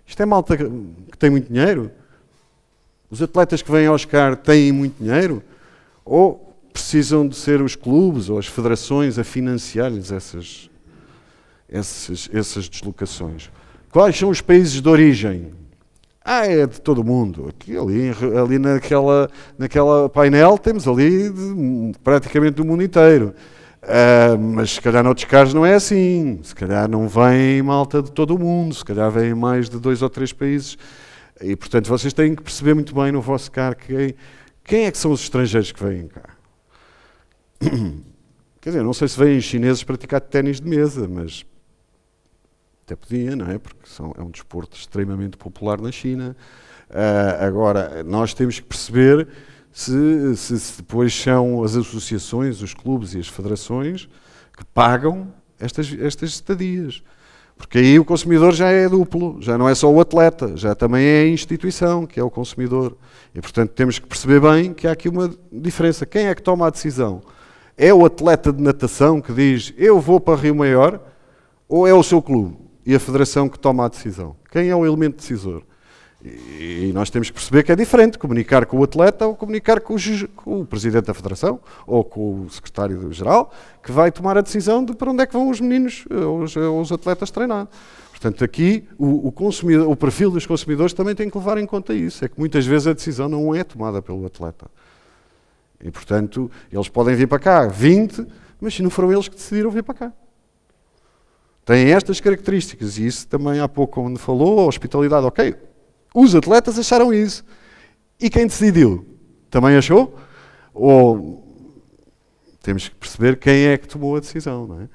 Speaker 2: isto é malta que tem muito dinheiro? Os atletas que vêm ao CAR têm muito dinheiro? Ou precisam de ser os clubes ou as federações a financiar-lhes essas deslocações? Quais são os países de origem? É de todo o mundo. Aqui, ali naquela painel temos ali praticamente do mundo inteiro. Mas se calhar noutros casos não é assim. Se calhar não vem malta de todo o mundo, se calhar vem mais de 2 ou 3 países. E, portanto, vocês têm que perceber muito bem no vosso CAR quem é que são os estrangeiros que vêm cá. Quer dizer, não sei se vêm chineses praticar ténis de mesa, mas até podia, não é? Porque é um desporto extremamente popular na China. Agora, nós temos que perceber se depois são as associações, os clubes e as federações que pagam estas estadias. Porque aí o consumidor já é duplo, já não é só o atleta, já também é a instituição, que é o consumidor. E, portanto, temos que perceber bem que há aqui uma diferença. Quem é que toma a decisão? É o atleta de natação que diz, eu vou para Rio Maior, ou é o seu clube e a federação que toma a decisão? Quem é o elemento decisor? E nós temos que perceber que é diferente comunicar com o atleta ou comunicar com o presidente da federação ou com o secretário-geral que vai tomar a decisão de para onde é que vão os meninos, os atletas treinar. Portanto, aqui o perfil dos consumidores também tem que levar em conta isso. É que muitas vezes a decisão não é tomada pelo atleta. E, portanto, eles podem vir para cá 20, mas se não foram eles que decidiram vir para cá. Têm estas características e isso também há pouco, como falou, a hospitalidade, ok. Os atletas acharam isso. E quem decidiu? Também achou? Ou temos que perceber quem é que tomou a decisão, não é?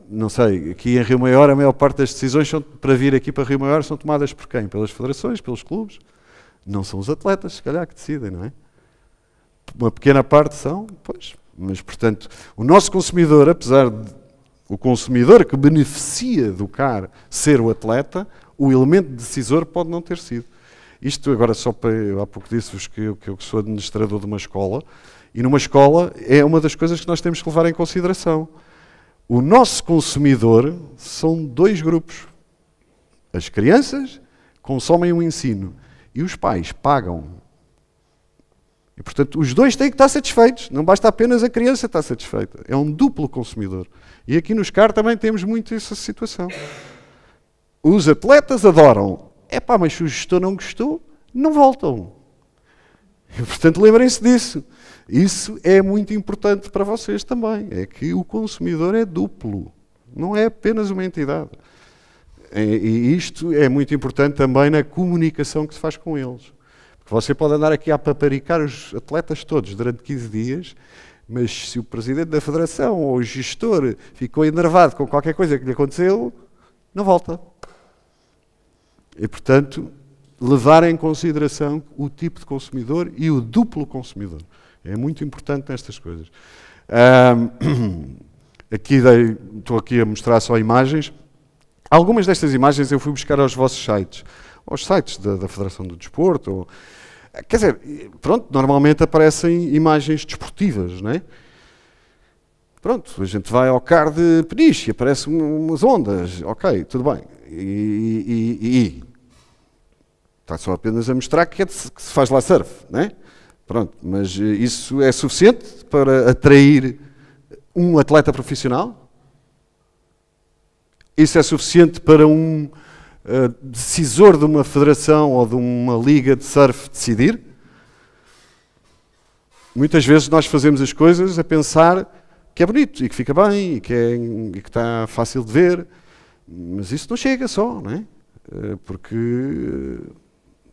Speaker 2: Não sei, aqui em Rio Maior a maior parte das decisões para vir aqui para Rio Maior são tomadas por quem? Pelas federações, pelos clubes? Não são os atletas, se calhar, que decidem, não é? Uma pequena parte são, pois. Mas, portanto, o nosso consumidor, apesar de o consumidor que beneficia do CAR ser o atleta, o elemento decisor pode não ter sido. Isto agora só para... Eu há pouco disse-vos que eu sou administrador de uma escola, e numa escola é uma das coisas que nós temos que levar em consideração. O nosso consumidor são 2 grupos. As crianças consomem o ensino e os pais pagam. E, portanto, os 2 têm que estar satisfeitos. Não basta apenas a criança estar satisfeita. É um duplo consumidor. E aqui nos CAR também temos muito essa situação. Os atletas adoram. Mas se o gestor não gostou, não voltam. E, portanto, lembrem-se disso. Isso é muito importante para vocês também. É que o consumidor é duplo. Não é apenas uma entidade. E isto é muito importante também na comunicação que se faz com eles. Porque você pode andar aqui a paparicar os atletas todos durante 15 dias, mas se o presidente da federação ou o gestor ficou enervado com qualquer coisa que lhe aconteceu, não volta. E, portanto, levar em consideração o tipo de consumidor e o duplo consumidor. É muito importante nestas coisas. Estou aqui a mostrar só imagens. Algumas destas imagens eu fui buscar aos vossos sites, aos sites da Federação do Desporto. Quer dizer, pronto, normalmente aparecem imagens desportivas, não é? Pronto, a gente vai ao CAR de Peniche e aparecem umas ondas, ok, tudo bem. E está só apenas a mostrar que se faz lá surf, não é? Pronto, mas isso é suficiente para atrair um atleta profissional? Isso é suficiente para um decisor de uma federação ou de uma liga de surf decidir? Muitas vezes nós fazemos as coisas a pensar que é bonito e que fica bem e que está fácil de ver, mas isso não chega só, não é? Porque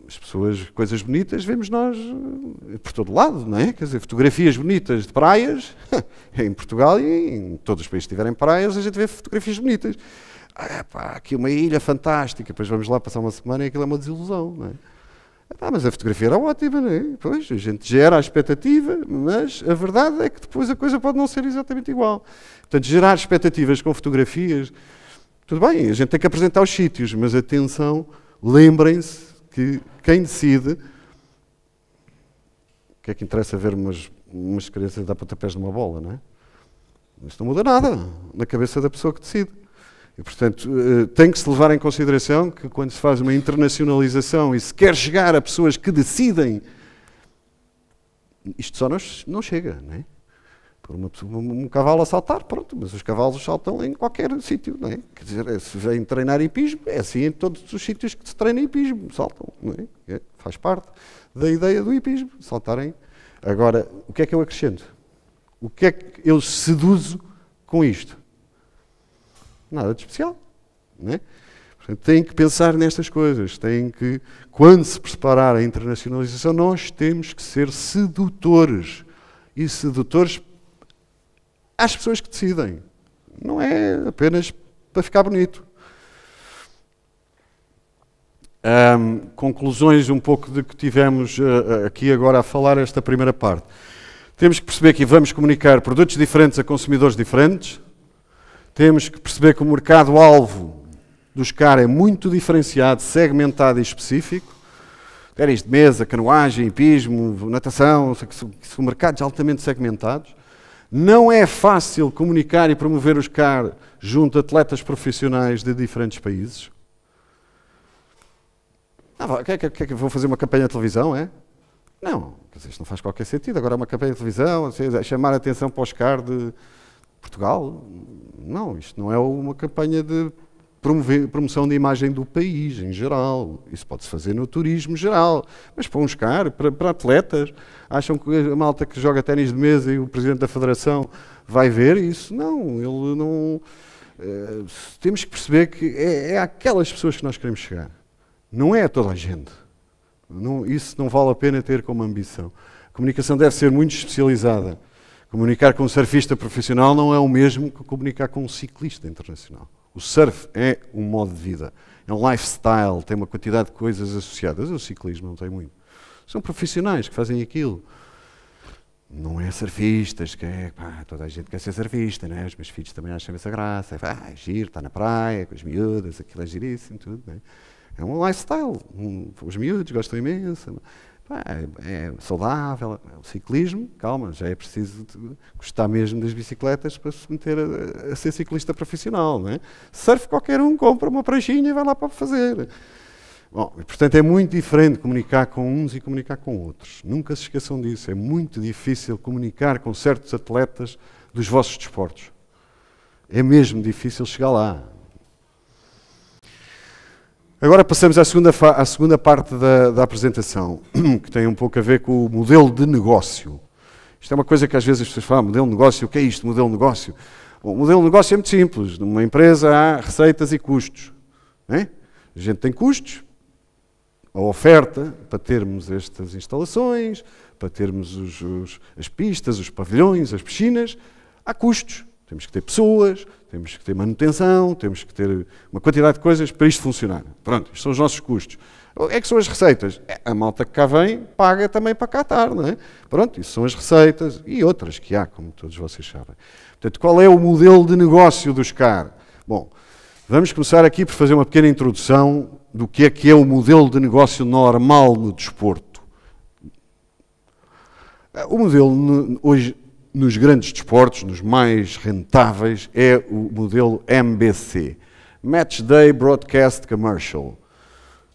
Speaker 2: as pessoas, coisas bonitas, vemos nós por todo lado, não é? Quer dizer, fotografias bonitas de praias, em Portugal e em todos os países que tiverem praias, a gente vê fotografias bonitas. Aqui uma ilha fantástica, depois vamos lá passar uma semana e aquilo é uma desilusão, não é? Mas a fotografia era ótima, não é? Pois, a gente gera a expectativa, mas a verdade é que depois a coisa pode não ser exatamente igual. Portanto, gerar expectativas com fotografias, tudo bem, a gente tem que apresentar os sítios, mas atenção, lembrem-se que quem decide, o que é que interessa ver umas crianças dar pontapés numa bola, não é? Isso não muda nada na cabeça da pessoa que decide. E, portanto, tem que se levar em consideração que quando se faz uma internacionalização e se quer chegar a pessoas que decidem, isto só não chega, não é? por um cavalo a saltar, pronto, mas os cavalos saltam em qualquer sítio, não é? Quer dizer, se vem treinar hipismo, é assim em todos os sítios que se treina hipismo, saltam, não é? Faz parte da ideia do hipismo, saltarem. Agora, o que é que eu acrescento? O que é que eu seduzo com isto? Nada de especial, não é? Portanto, têm que pensar nestas coisas, têm que, quando se preparar a internacionalização, nós temos que ser sedutores, e sedutores às pessoas que decidem. Não é apenas para ficar bonito. Conclusões um pouco de que tivemos aqui agora a falar esta primeira parte. Temos que perceber que vamos comunicar produtos diferentes a consumidores diferentes. Temos que perceber que o mercado-alvo do SCAR é muito diferenciado, segmentado e específico. Ténis de mesa, canoagem, hipismo, natação, são mercados altamente segmentados. Não é fácil comunicar e promover o SCAR junto a atletas profissionais de diferentes países. Vou fazer uma campanha de televisão, é? Não, isto não faz qualquer sentido. Agora uma campanha de televisão, chamar a atenção para o SCAR de Portugal. Não, isto não é uma campanha de promoção de imagem do país em geral. Isso pode-se fazer no turismo geral. Mas para um SCAR, para atletas, acham que a malta que joga ténis de mesa e o presidente da federação vai ver isso? Não, ele não... temos que perceber que é aquelas pessoas que nós queremos chegar. Não é a toda a gente. Isso não vale a pena ter como ambição. A comunicação deve ser muito especializada. Comunicar com um surfista profissional não é o mesmo que comunicar com um ciclista internacional. O surf é um modo de vida, é um lifestyle, tem uma quantidade de coisas associadas. O ciclismo não tem muito. São profissionais que fazem aquilo. Não é surfistas, que é, toda a gente quer ser surfista, não é? Os meus filhos também acham essa graça. É giro, está na praia, com as miúdas, aquilo é giríssimo, tudo, não é? É um lifestyle. Os miúdos gostam imenso. É saudável. O ciclismo, calma, já é preciso gostar mesmo das bicicletas para se meter a ser ciclista profissional, não é? Surf, qualquer um compra uma pranchinha e vai lá para fazer. Bom, portanto, é muito diferente comunicar com uns e comunicar com outros. Nunca se esqueçam disso. É muito difícil comunicar com certos atletas dos vossos desportos. É mesmo difícil chegar lá. Agora passamos à segunda parte da apresentação, que tem um pouco a ver com o modelo de negócio. Isto é uma coisa que às vezes as pessoas falam, modelo de negócio, o que é isto, modelo de negócio? Bom, o modelo de negócio é muito simples. Numa empresa há receitas e custos. Não é? A gente tem custos, a oferta para termos estas instalações, para termos as pistas, os pavilhões, as piscinas, há custos. Temos que ter pessoas, temos que ter manutenção, temos que ter uma quantidade de coisas para isto funcionar. Pronto, isto são os nossos custos. É que são as receitas. A malta que cá vem paga também para cá estar, não é? Pronto, isso são as receitas e outras que há, como todos vocês sabem. Portanto, qual é o modelo de negócio do SCAR? Bom, vamos começar aqui por fazer uma pequena introdução do que é o modelo de negócio normal no desporto. O modelo hoje, nos grandes desportos, nos mais rentáveis, é o modelo MBC. Match Day Broadcast Commercial.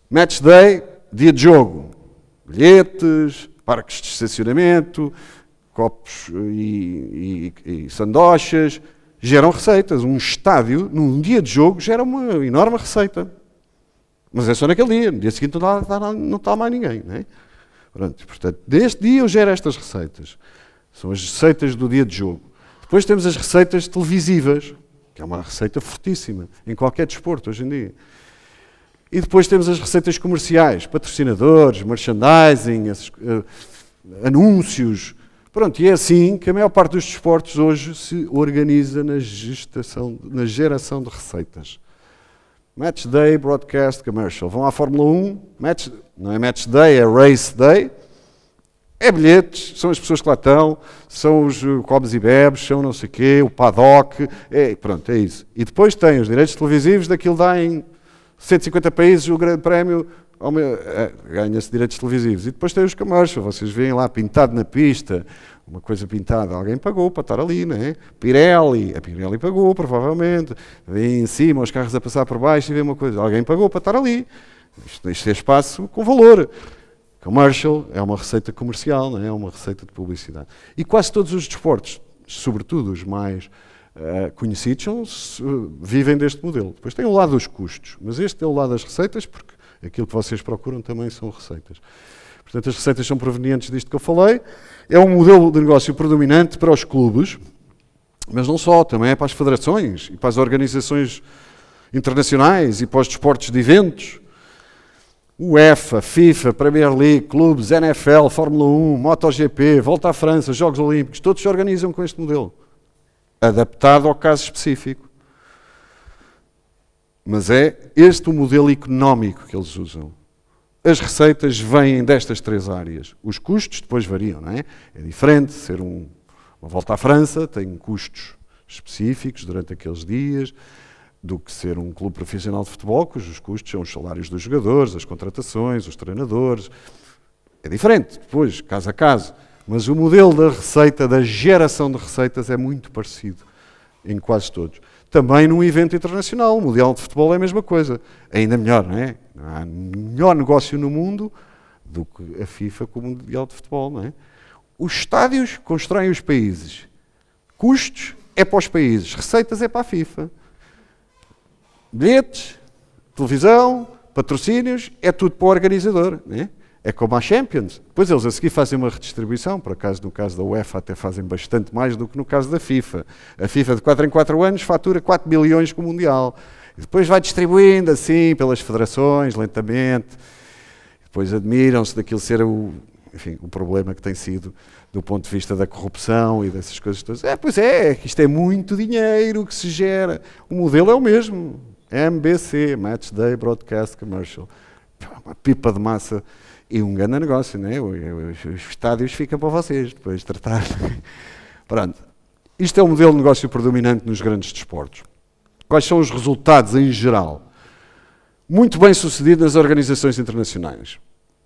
Speaker 2: Match Day, dia de jogo. Bilhetes, parques de estacionamento, copos e sandochas, geram receitas. Um estádio, num dia de jogo, gera uma enorme receita. Mas é só naquele dia. No dia seguinte não está mais ninguém. Não é? Pronto, portanto, neste dia eu gero estas receitas. São as receitas do dia de jogo. Depois temos as receitas televisivas, que é uma receita fortíssima em qualquer desporto hoje em dia. E depois temos as receitas comerciais, patrocinadores, merchandising, anúncios. Pronto, e é assim que a maior parte dos desportos hoje se organiza na geração de receitas. Match Day Broadcast Commercial. Vão à Fórmula 1, não é Match Day, é Race Day. É bilhetes, são as pessoas que lá estão, são os comes e bebes, são não sei o quê, o paddock, pronto, é isso. E depois tem os direitos televisivos, daquilo dá em 150 países o grande prémio, ganha-se direitos televisivos. E depois tem os commercials, vocês veem lá pintado na pista, uma coisa pintada, alguém pagou para estar ali, não é? A Pirelli pagou, provavelmente, vem em cima os carros a passar por baixo e vê uma coisa, alguém pagou para estar ali. Isto é espaço com valor. Commercial é uma receita comercial, não é? É uma receita de publicidade. E quase todos os desportos sobretudo os mais conhecidos, vivem deste modelo. Depois tem o lado dos custos, mas este é o lado das receitas, porque aquilo que vocês procuram também são receitas. Portanto, as receitas são provenientes disto que eu falei. É um modelo de negócio predominante para os clubes, mas não só, também é para as federações e para as organizações internacionais e para os desportos de eventos. UEFA, FIFA, Premier League, clubes, NFL, Fórmula 1, MotoGP, Volta à França, Jogos Olímpicos, todos se organizam com este modelo, adaptado ao caso específico. Mas é este o modelo económico que eles usam. As receitas vêm destas três áreas. Os custos depois variam, não é? É diferente ser uma volta à França, tem custos específicos durante aqueles dias, do que ser um clube profissional de futebol, cujos custos são os salários dos jogadores, as contratações, os treinadores. É diferente, depois, caso a caso. Mas o modelo da receita, da geração de receitas, é muito parecido em quase todos. Também num evento internacional, o Mundial de Futebol é a mesma coisa. Ainda melhor, não é? Não há melhor negócio no mundo do que a FIFA com o Mundial de Futebol, não é? Os estádios constroem os países. Custos é para os países. Receitas é para a FIFA. Bilhetes, televisão, patrocínios, é tudo para o organizador, não é? É como a Champions. Depois eles a seguir fazem uma redistribuição, por acaso no caso da UEFA até fazem bastante mais do que no caso da FIFA. A FIFA de 4 em 4 anos fatura 4 bilhões com o Mundial. E depois vai distribuindo assim pelas federações, lentamente. Depois admiram-se daquilo ser o problema que tem sido do ponto de vista da corrupção e dessas coisas todas. Pois é, que isto é muito dinheiro que se gera. O modelo é o mesmo. MBC, Match Day Broadcast Commercial. Uma pipa de massa. E um grande negócio, não é? Os estádios ficam para vocês, depois de tratar. Pronto. Isto é o modelo de negócio predominante nos grandes desportos. Quais são os resultados em geral? Muito bem sucedido nas organizações internacionais.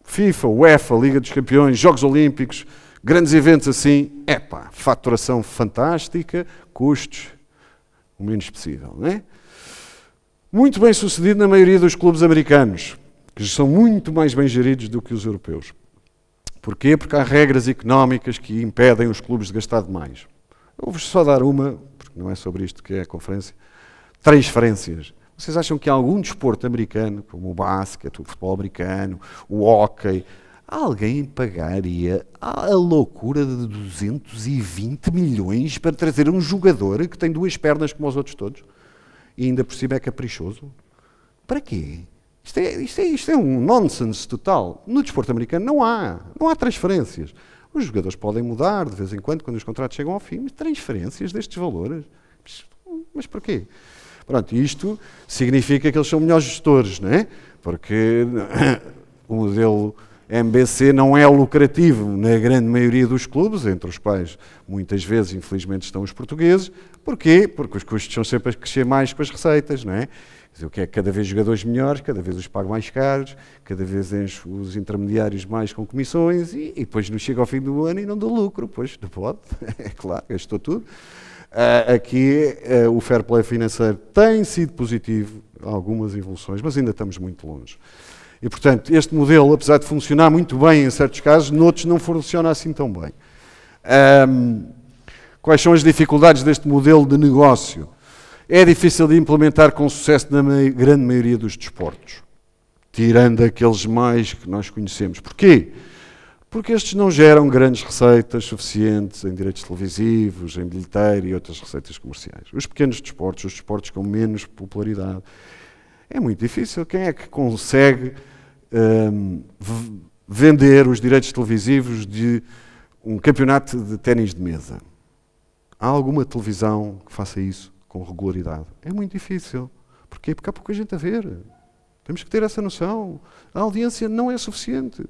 Speaker 2: FIFA, UEFA, Liga dos Campeões, Jogos Olímpicos, grandes eventos assim. Faturação fantástica, custos o menos possível, não é? Muito bem sucedido na maioria dos clubes americanos, que são muito mais bem geridos do que os europeus. Porquê? Porque há regras económicas que impedem os clubes de gastar demais. Eu vou só dar uma, porque não é sobre isto que é a conferência. Transferências. Vocês acham que algum desporto americano, como o basquete, o futebol americano, o hóquei, alguém pagaria a loucura de 220 milhões para trazer um jogador que tem duas pernas como os outros todos? E ainda por cima é caprichoso? Para quê? Isto é um nonsense total. No desporto americano não há transferências. Os jogadores podem mudar de vez em quando os contratos chegam ao fim, mas transferências destes valores? Mas porquê? Pronto, isto significa que eles são melhores gestores, não é? Porque o modelo MBC não é lucrativo na grande maioria dos clubes, entre os quais muitas vezes, infelizmente, estão os portugueses. Porquê? Porque os custos são sempre a crescer mais com as receitas, não é? Quer dizer, o que é cada vez jogadores melhores, cada vez os pago mais caros, cada vez encho os intermediários mais com comissões e depois não chega ao fim do ano e não dou lucro. Pois, não pode, é claro, gastou tudo. Aqui o fair play financeiro tem sido positivo, algumas evoluções, mas ainda estamos muito longe. E, portanto, este modelo, apesar de funcionar muito bem em certos casos, noutros não funciona assim tão bem. Quais são as dificuldades deste modelo de negócio? É difícil de implementar com sucesso na grande maioria dos desportos, tirando aqueles mais que nós conhecemos. Porquê? Porque estes não geram grandes receitas suficientes em direitos televisivos, em bilheteiro e outras receitas comerciais. Os pequenos desportos, os desportos com menos popularidade, é muito difícil. Quem é que consegue vender os direitos televisivos de um campeonato de ténis de mesa? Há alguma televisão que faça isso com regularidade? É muito difícil. Porquê? Porque há pouca gente a ver. Temos que ter essa noção. A audiência não é suficiente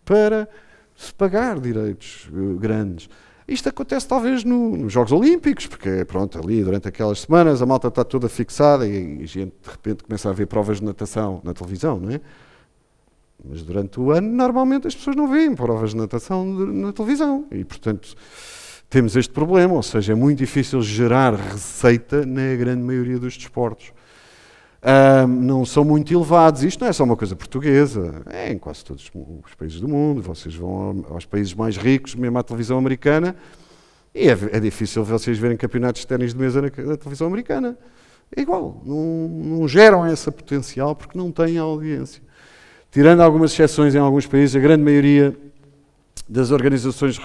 Speaker 2: para se pagar direitos grandes. Isto acontece talvez nos Jogos Olímpicos, porque pronto, ali durante aquelas semanas a malta está toda fixada e a gente de repente começa a ver provas de natação na televisão, não é? Mas durante o ano normalmente as pessoas não veem provas de natação na televisão e portanto temos este problema, ou seja, é muito difícil gerar receita na grande maioria dos desportos. Não são muito elevados. Isto não é só uma coisa portuguesa, é em quase todos os países do mundo. Vocês vão aos países mais ricos, mesmo à televisão americana, E é difícil vocês verem campeonatos de ténis de mesa na televisão americana. É igual, não geram esse potencial porque não têm audiência. Tirando algumas exceções em alguns países, a grande maioria das organizações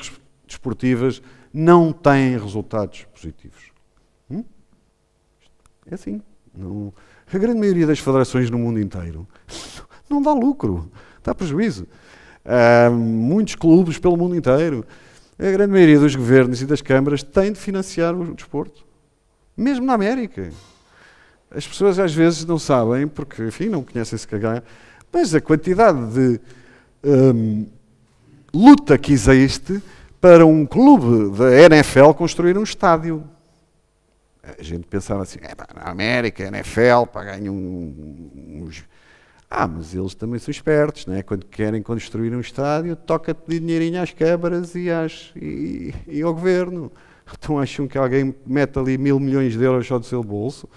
Speaker 2: desportivas não têm resultados positivos. É assim. A grande maioria das federações no mundo inteiro não dá lucro, dá prejuízo. Muitos clubes pelo mundo inteiro, a grande maioria dos governos e das câmaras tem de financiar o desporto. Mesmo na América. As pessoas às vezes não sabem, porque, enfim, não conhecem se cagar, mas a quantidade de luta que existe para um clube da NFL construir um estádio. A gente pensava assim, na América, NFL, ganham uns... mas eles também são espertos, não é? Quando querem construir um estádio, toca pedir dinheirinho às câmaras e ao governo. Então acham que alguém mete ali 1.000 milhões de euros só do seu bolso?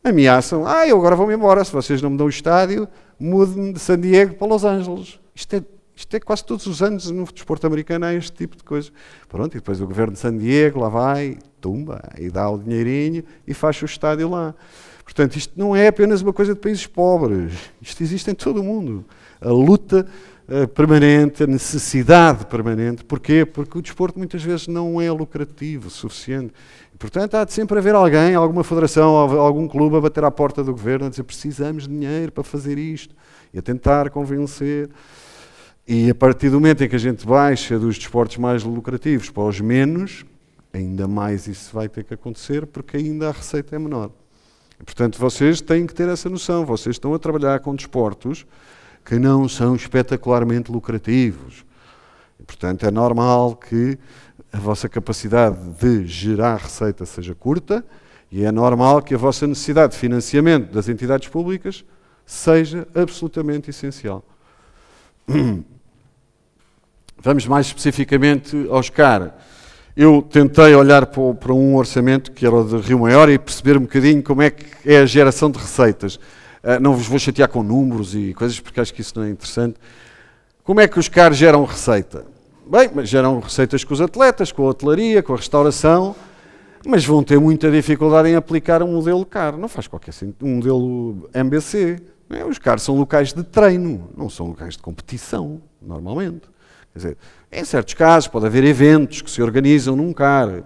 Speaker 2: Ameaçam, eu agora vou-me embora, se vocês não me dão o estádio, mudo-me de San Diego para Los Angeles. Isto é quase todos os anos no desporto americano há este tipo de coisa. Pronto, e depois o governo de San Diego lá vai, tumba, e dá o dinheirinho e faz o estádio lá. Portanto, isto não é apenas uma coisa de países pobres, isto existe em todo o mundo. A luta permanente, a necessidade permanente. Porquê? Porque o desporto muitas vezes não é lucrativo o suficiente. Portanto, há de sempre haver alguém, alguma federação, algum clube a bater à porta do governo a dizer precisamos de dinheiro para fazer isto e a tentar convencer. E a partir do momento em que a gente baixa dos desportos mais lucrativos para os menos, ainda mais isso vai ter que acontecer porque ainda a receita é menor. E, portanto, vocês têm que ter essa noção. Vocês estão a trabalhar com desportos que não são espetacularmente lucrativos. E, portanto, é normal que a vossa capacidade de gerar receita seja curta e é normal que a vossa necessidade de financiamento das entidades públicas seja absolutamente essencial. Vamos mais especificamente ao SCAR. Eu tentei olhar para um orçamento que era o de Rio Maior e perceber um bocadinho como é que é a geração de receitas. Não vos vou chatear com números e coisas porque acho que isso não é interessante. Como é que os SCAR geram receita? Bem, mas geram receitas com os atletas, com a hotelaria, com a restauração, mas vão ter muita dificuldade em aplicar um modelo CAR. Não faz qualquer sentido. Um modelo MBC. Não é? Os CAR são locais de treino, não são locais de competição, normalmente. Quer dizer, em certos casos pode haver eventos que se organizam num CAR,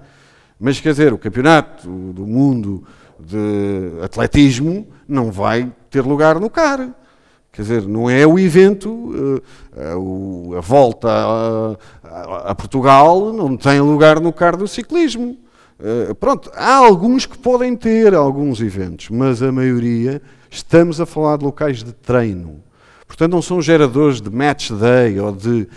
Speaker 2: mas quer dizer, o campeonato do mundo de atletismo não vai ter lugar no CAR. Quer dizer, não é o evento, a volta a Portugal não tem lugar no CAR do ciclismo. Pronto, há alguns que podem ter alguns eventos, mas a maioria estamos a falar de locais de treino. Portanto, não são geradores de match day ou de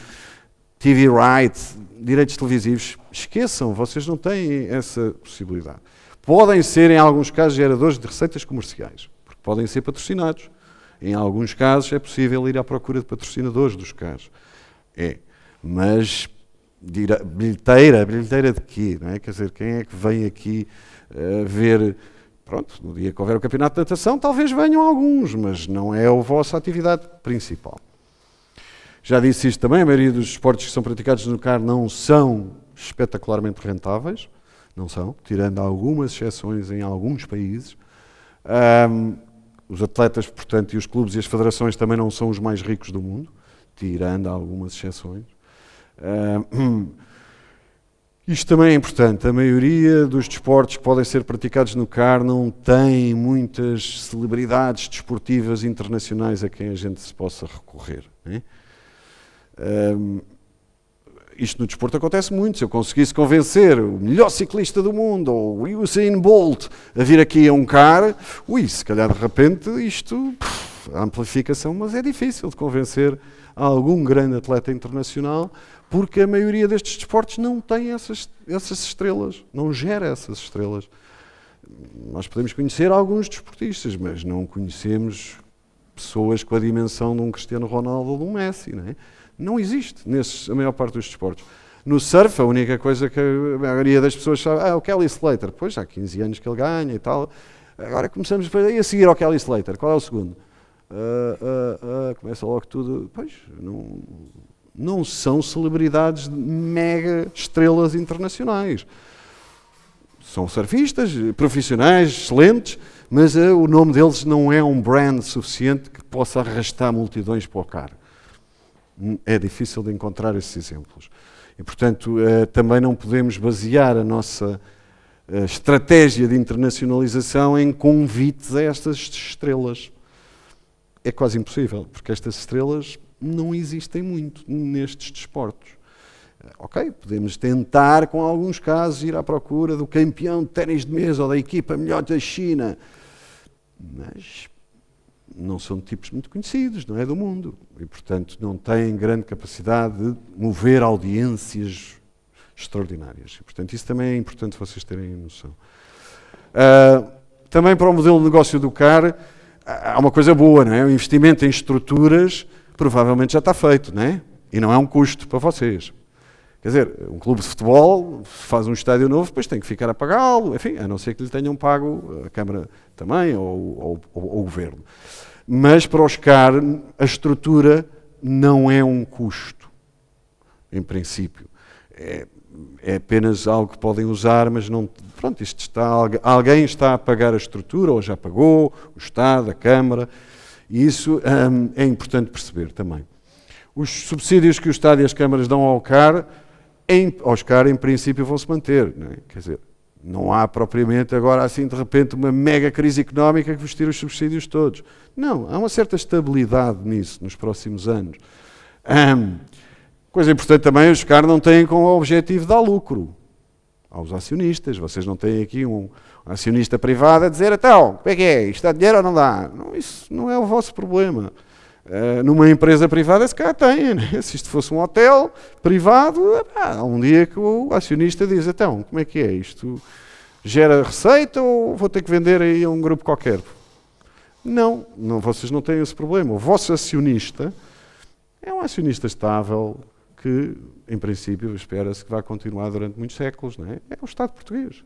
Speaker 2: TV rights, direitos televisivos. Esqueçam, vocês não têm essa possibilidade. Podem ser, em alguns casos, geradores de receitas comerciais, porque podem ser patrocinados. Em alguns casos é possível ir à procura de patrocinadores dos CARs. Mas bilheteira de quê? Não é? Quer dizer, quem é que vem aqui ver... Pronto, no dia que houver o campeonato de natação, talvez venham alguns, mas não é a vossa atividade principal. Já disse isto também, a maioria dos esportes que são praticados no CAR não são espetacularmente rentáveis, não são, tirando algumas exceções em alguns países. Os atletas, portanto, e os clubes e as federações também não são os mais ricos do mundo, tirando algumas exceções. Isto também é importante. A maioria dos desportos que podem ser praticados no CAR não tem muitas celebridades desportivas internacionais a quem a gente se possa recorrer. Né? Isto no desporto acontece muito. Se eu conseguisse convencer o melhor ciclista do mundo, ou o Usain Bolt, a vir aqui a um CAR, se calhar de repente isto, a amplificação, mas é difícil de convencer algum grande atleta internacional, porque a maioria destes desportos não tem essas estrelas, não gera essas estrelas. Nós podemos conhecer alguns desportistas, mas não conhecemos pessoas com a dimensão de um Cristiano Ronaldo ou de um Messi, não é? Não existe a maior parte dos desportos. No surf, a única coisa que a maioria das pessoas sabe, o Kelly Slater, pois há 15 anos que ele ganha e tal. Agora começamos a seguir ao Kelly Slater, qual é o segundo? Começa logo tudo, pois, Não são celebridades mega estrelas internacionais. São surfistas, profissionais, excelentes, mas o nome deles não é um brand suficiente que possa arrastar multidões para o CAR. É difícil de encontrar esses exemplos. E, portanto, também não podemos basear a nossa estratégia de internacionalização em convites a estas estrelas. É quase impossível, porque estas estrelas não existem muito nestes desportos. Ok, podemos tentar, com alguns casos, ir à procura do campeão de ténis de mesa ou da equipa melhor da China, mas não são tipos muito conhecidos, não é do mundo, e portanto não têm grande capacidade de mover audiências extraordinárias. E, portanto, isso também é importante vocês terem noção. Também para o modelo de negócio do CAR, há uma coisa boa, não é? O investimento em estruturas provavelmente já está feito, não é? E não é um custo para vocês. Quer dizer, um clube de futebol faz um estádio novo, depois tem que ficar a pagá-lo, enfim, a não ser que lhe tenham pago a Câmara também, ou o Governo. Mas para os CAR, a não é um custo, em princípio. É apenas algo que podem usar, mas não... Pronto, alguém está a pagar a estrutura, ou já pagou, o Estado, a Câmara, e isso é importante perceber também. Os subsídios que o Estado e as câmaras dão aos CAR, em princípio, vão-se manter. Não é? Quer dizer, não há propriamente agora, assim, de repente, uma mega crise económica que vos tira os subsídios todos. Não, há uma certa estabilidade nisso nos próximos anos. Coisa importante também, os CAR não têm como objetivo dar lucro aos acionistas. Vocês não têm aqui um acionista privado a dizer, então, como é que é? Isto dá dinheiro ou não dá? Não, isso não é o vosso problema. Numa empresa privada, se calhar tem, né? Se isto fosse um hotel privado, há um dia que o acionista diz, então, como é que é? Isto gera receita ou vou ter que vender aí a um grupo qualquer? Não, vocês não têm esse problema. O vosso acionista é um acionista estável que, em princípio, espera-se que vai continuar durante muitos séculos, não é? É o Estado português.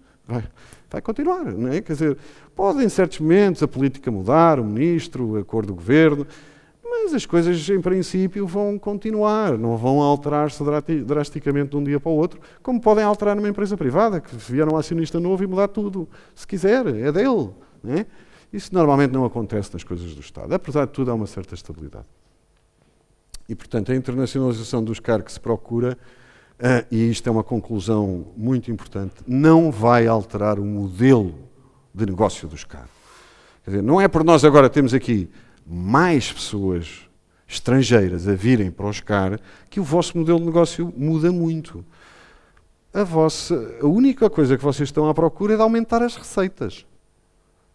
Speaker 2: Vai continuar, não é? Quer dizer, pode em certos momentos a política mudar, o ministro, a cor do governo, mas as coisas, em princípio, vão continuar, não vão alterar-se drasticamente de um dia para o outro, como podem alterar numa empresa privada, que vier um acionista novo e mudar tudo. Se quiser, é dele. Não é? Isso normalmente não acontece nas coisas do Estado. Apesar de tudo, há uma certa estabilidade. E, portanto, a internacionalização dos CAR que se procura, e isto é uma conclusão muito importante, não vai alterar o modelo de negócio dos CAR. Quer dizer, não é por nós agora temos aqui mais pessoas estrangeiras a virem para os CAR que o vosso modelo de negócio muda muito. A única coisa que vocês estão à procura é de aumentar as receitas.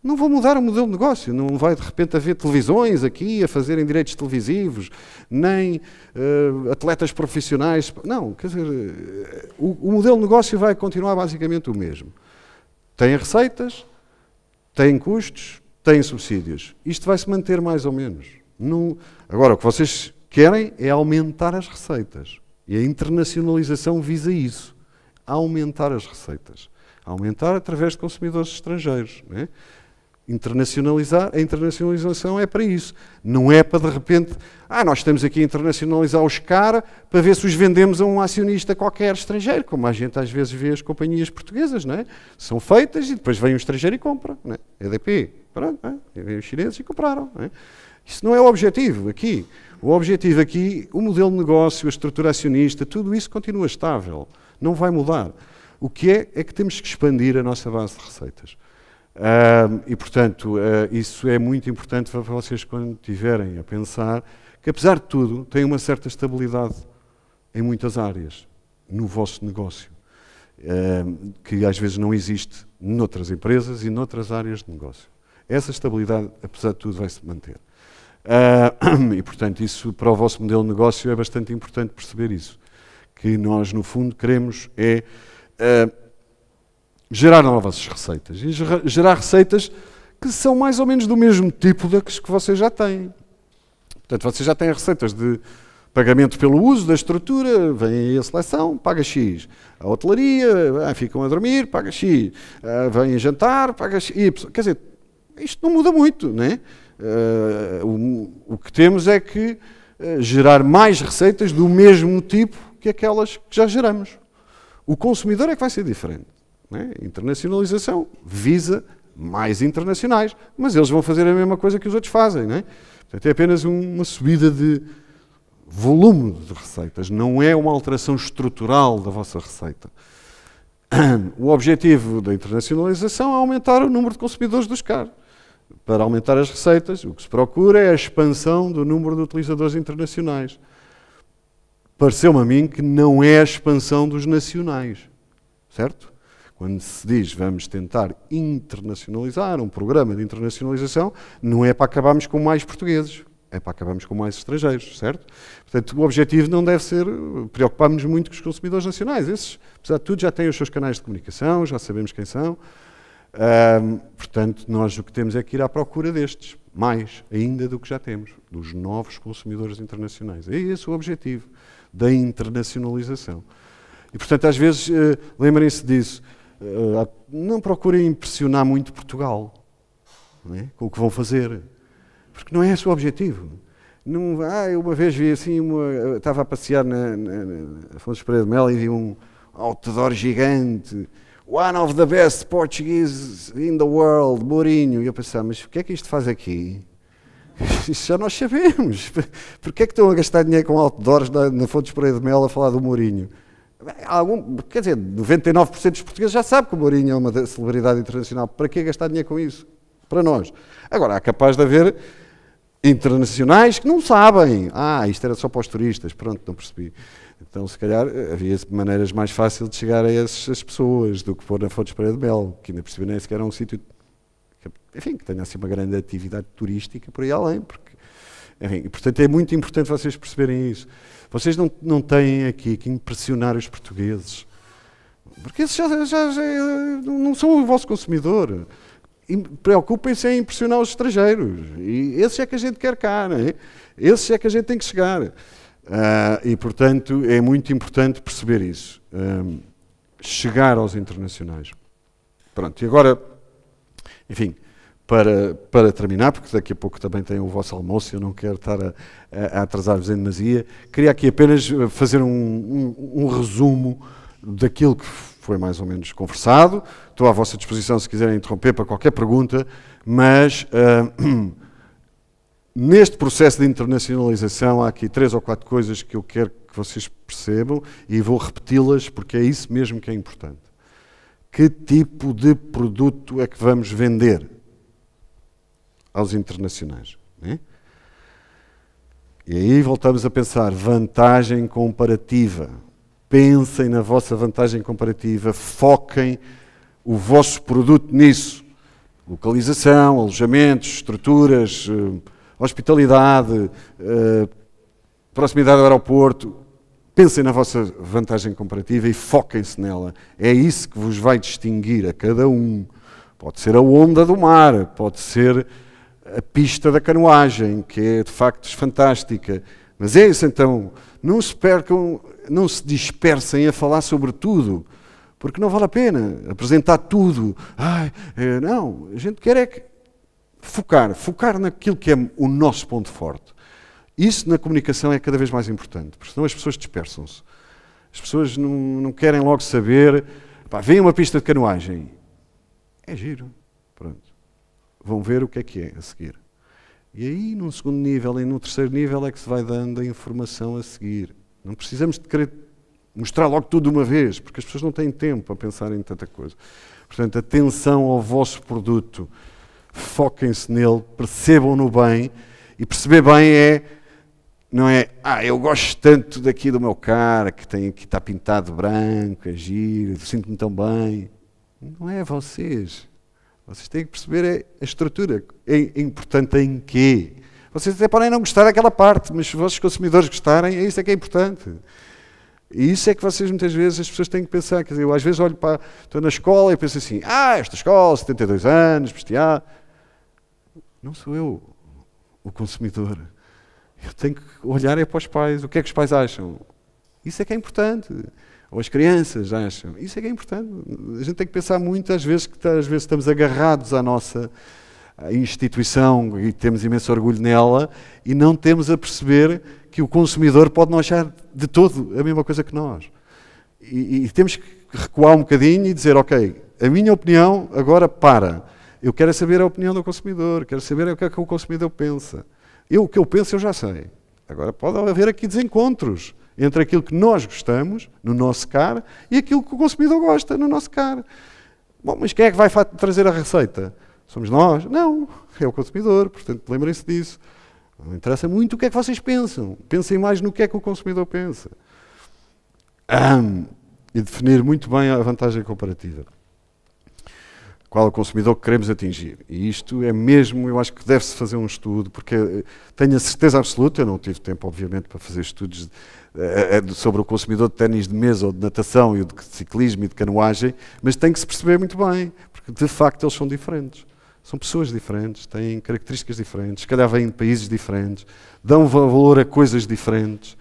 Speaker 2: Não vão mudar o modelo de negócio, não vai de repente haver televisões aqui a fazerem direitos televisivos, nem atletas profissionais. Não, quer dizer, o modelo de negócio vai continuar basicamente o mesmo. Tem receitas, tem custos, tem subsídios. Isto vai se manter mais ou menos. Agora, o que vocês querem é aumentar as receitas. E a internacionalização visa isso. Aumentar as receitas. Aumentar através de consumidores estrangeiros. Não é? A internacionalização é para isso. Não é para de repente, nós estamos aqui a internacionalizar os CAR para ver se os vendemos a um acionista qualquer estrangeiro, como a gente às vezes vê as companhias portuguesas, não é? São feitas e depois vem um estrangeiro e compra, não é? EDP, pronto, não é? Vêm os chineses e compraram, não é? Isso não é o objetivo aqui. O objetivo aqui, o modelo de negócio, a estrutura acionista, tudo isso continua estável, não vai mudar. O que é que temos que expandir a nossa base de receitas. E, portanto, isso é muito importante para vocês quando estiverem a pensar que, apesar de tudo, tem uma certa estabilidade em muitas áreas no vosso negócio, que às vezes não existe noutras empresas e noutras áreas de negócio. Essa estabilidade, apesar de tudo, vai se manter. E, portanto, isso para o vosso modelo de negócio é bastante importante perceber isso, que nós, no fundo, queremos gerar novas receitas. E gerar receitas que são mais ou menos do mesmo tipo das que vocês já têm. Portanto, vocês já têm receitas de pagamento pelo uso da estrutura, vem aí a seleção, paga X. A hotelaria, ficam a dormir, paga X. Vem jantar, paga X. Quer dizer, isto não muda muito, não é? O que temos é que gerar mais receitas do mesmo tipo que aquelas que já geramos. O consumidor é que vai ser diferente. Não é? Internacionalização visa mais internacionais, mas eles vão fazer a mesma coisa que os outros fazem. Não é? Portanto, é apenas uma subida de volume de receitas, não é uma alteração estrutural da vossa receita. O objetivo da internacionalização é aumentar o número de consumidores dos CAR. Para aumentar as receitas, o que se procura é a expansão do número de utilizadores internacionais. Pareceu-me a mim que não é a expansão dos nacionais, certo? Quando se diz vamos tentar internacionalizar, um programa de internacionalização, não é para acabarmos com mais portugueses, é para acabarmos com mais estrangeiros, certo? Portanto, o objetivo não deve ser preocuparmos muito com os consumidores nacionais. Esses, apesar de tudo, já têm os seus canais de comunicação, já sabemos quem são. Portanto, nós o que temos é que ir à procura destes, mais ainda do que já temos, dos novos consumidores internacionais. É esse o objetivo da internacionalização. E, portanto, às vezes, lembrem-se disso, não procurem impressionar muito Portugal, não é? Com o que vão fazer, porque não é esse o objetivo. Não, eu uma vez vi assim, estava a passear na Afonso Pereira de Melo e vi um outdoor gigante, one of the best Portuguese in the world, Mourinho. E eu pensava, mas o que é que isto faz aqui? Isso já nós sabemos. Porquê é que estão a gastar dinheiro com outdoors na Fontes Pereira de Melo a falar do Mourinho? Quer dizer, 99% dos portugueses já sabem que o Mourinho é uma celebridade internacional. Para que gastar dinheiro com isso? Para nós. Agora, há capaz de haver internacionais que não sabem. Isto era só para os turistas. Pronto, não percebi. Então, se calhar, havia maneiras mais fáceis de chegar a essas pessoas do que pôr na Fontes Pereira de Melo, que ainda percebi nem sequer era um sítio, enfim, que tenha assim uma grande atividade turística por aí além. Porque, enfim, e, portanto, é muito importante vocês perceberem isso. Vocês não têm aqui que impressionar os portugueses, porque esses já não são o vosso consumidor. Preocupem-se em impressionar os estrangeiros. E esses é que a gente quer cá, não é? Esses é que a gente tem que chegar. E, portanto, é muito importante perceber isso. Chegar aos internacionais. Pronto, e agora, enfim, para terminar, porque daqui a pouco também tem o vosso almoço, eu não quero estar a atrasar-vos em demasia, queria aqui apenas fazer um resumo daquilo que foi mais ou menos conversado. Estou à vossa disposição se quiserem interromper para qualquer pergunta, mas neste processo de internacionalização há aqui 3 ou 4 coisas que eu quero que vocês percebam e vou repeti-las porque é isso mesmo que é importante. Que tipo de produto é que vamos vender aos internacionais? Né? E aí voltamos a pensar, vantagem comparativa. Pensem na vossa vantagem comparativa, foquem o vosso produto nisso. Localização, alojamentos, estruturas, hospitalidade, proximidade ao aeroporto. Pensem na vossa vantagem comparativa e foquem-se nela. É isso que vos vai distinguir a cada um. Pode ser a onda do mar, pode ser a pista da canoagem, que é de facto fantástica. Mas é isso então, não se percam, não se dispersem a falar sobre tudo, porque não vale a pena apresentar tudo. Não, a gente quer é focar naquilo que é o nosso ponto forte. Isso na comunicação é cada vez mais importante, porque senão as pessoas dispersam-se. As pessoas não querem logo saber, vem uma pista de canoagem, é giro, pronto. Vão ver o que é a seguir. E aí, num segundo nível e num terceiro nível é que se vai dando a informação a seguir. Não precisamos de querer mostrar logo tudo de uma vez, porque as pessoas não têm tempo a pensar em tanta coisa. Portanto, atenção ao vosso produto, foquem-se nele, percebam-no bem, e perceber bem não é, eu gosto tanto daqui do meu cara, que está pintado de branco, é giro, sinto-me tão bem. Não é vocês. Vocês têm que perceber a estrutura. É importante em quê? Vocês até podem não gostar daquela parte, mas se os vossos consumidores gostarem, isso é que é importante. E isso é que vocês, muitas vezes, as pessoas têm que pensar. Quer dizer, eu às vezes olho estou na escola e penso assim, esta escola, 72 anos, bestial. Não sou eu o consumidor. Eu tenho que olhar para os pais. O que é que os pais acham? Isso é que é importante. Ou as crianças acham. Isso é que é importante. A gente tem que pensar muito, às vezes estamos agarrados à nossa instituição e temos imenso orgulho nela e não temos a perceber que o consumidor pode não achar de todo a mesma coisa que nós. E temos que recuar um bocadinho e dizer, ok, a minha opinião agora para. Eu quero saber a opinião do consumidor, quero saber o que é que o consumidor pensa. O que eu penso eu já sei. Agora pode haver aqui desencontros entre aquilo que nós gostamos, no nosso CAR, e aquilo que o consumidor gosta, no nosso CAR. Bom, mas quem é que vai trazer a receita? Somos nós? Não, é o consumidor, portanto lembrem-se disso. Não interessa muito o que é que vocês pensam. Pensem mais no que é que o consumidor pensa. E definir muito bem a vantagem comparativa. Qual é o consumidor que queremos atingir? E isto é mesmo, eu acho que deve-se fazer um estudo, porque tenho a certeza absoluta, eu não tive tempo, obviamente, para fazer estudos sobre o consumidor de ténis de mesa ou de natação e de ciclismo e de canoagem, mas tem que se perceber muito bem, porque de facto eles são diferentes. São pessoas diferentes, têm características diferentes, se calhar vêm de países diferentes, dão valor a coisas diferentes.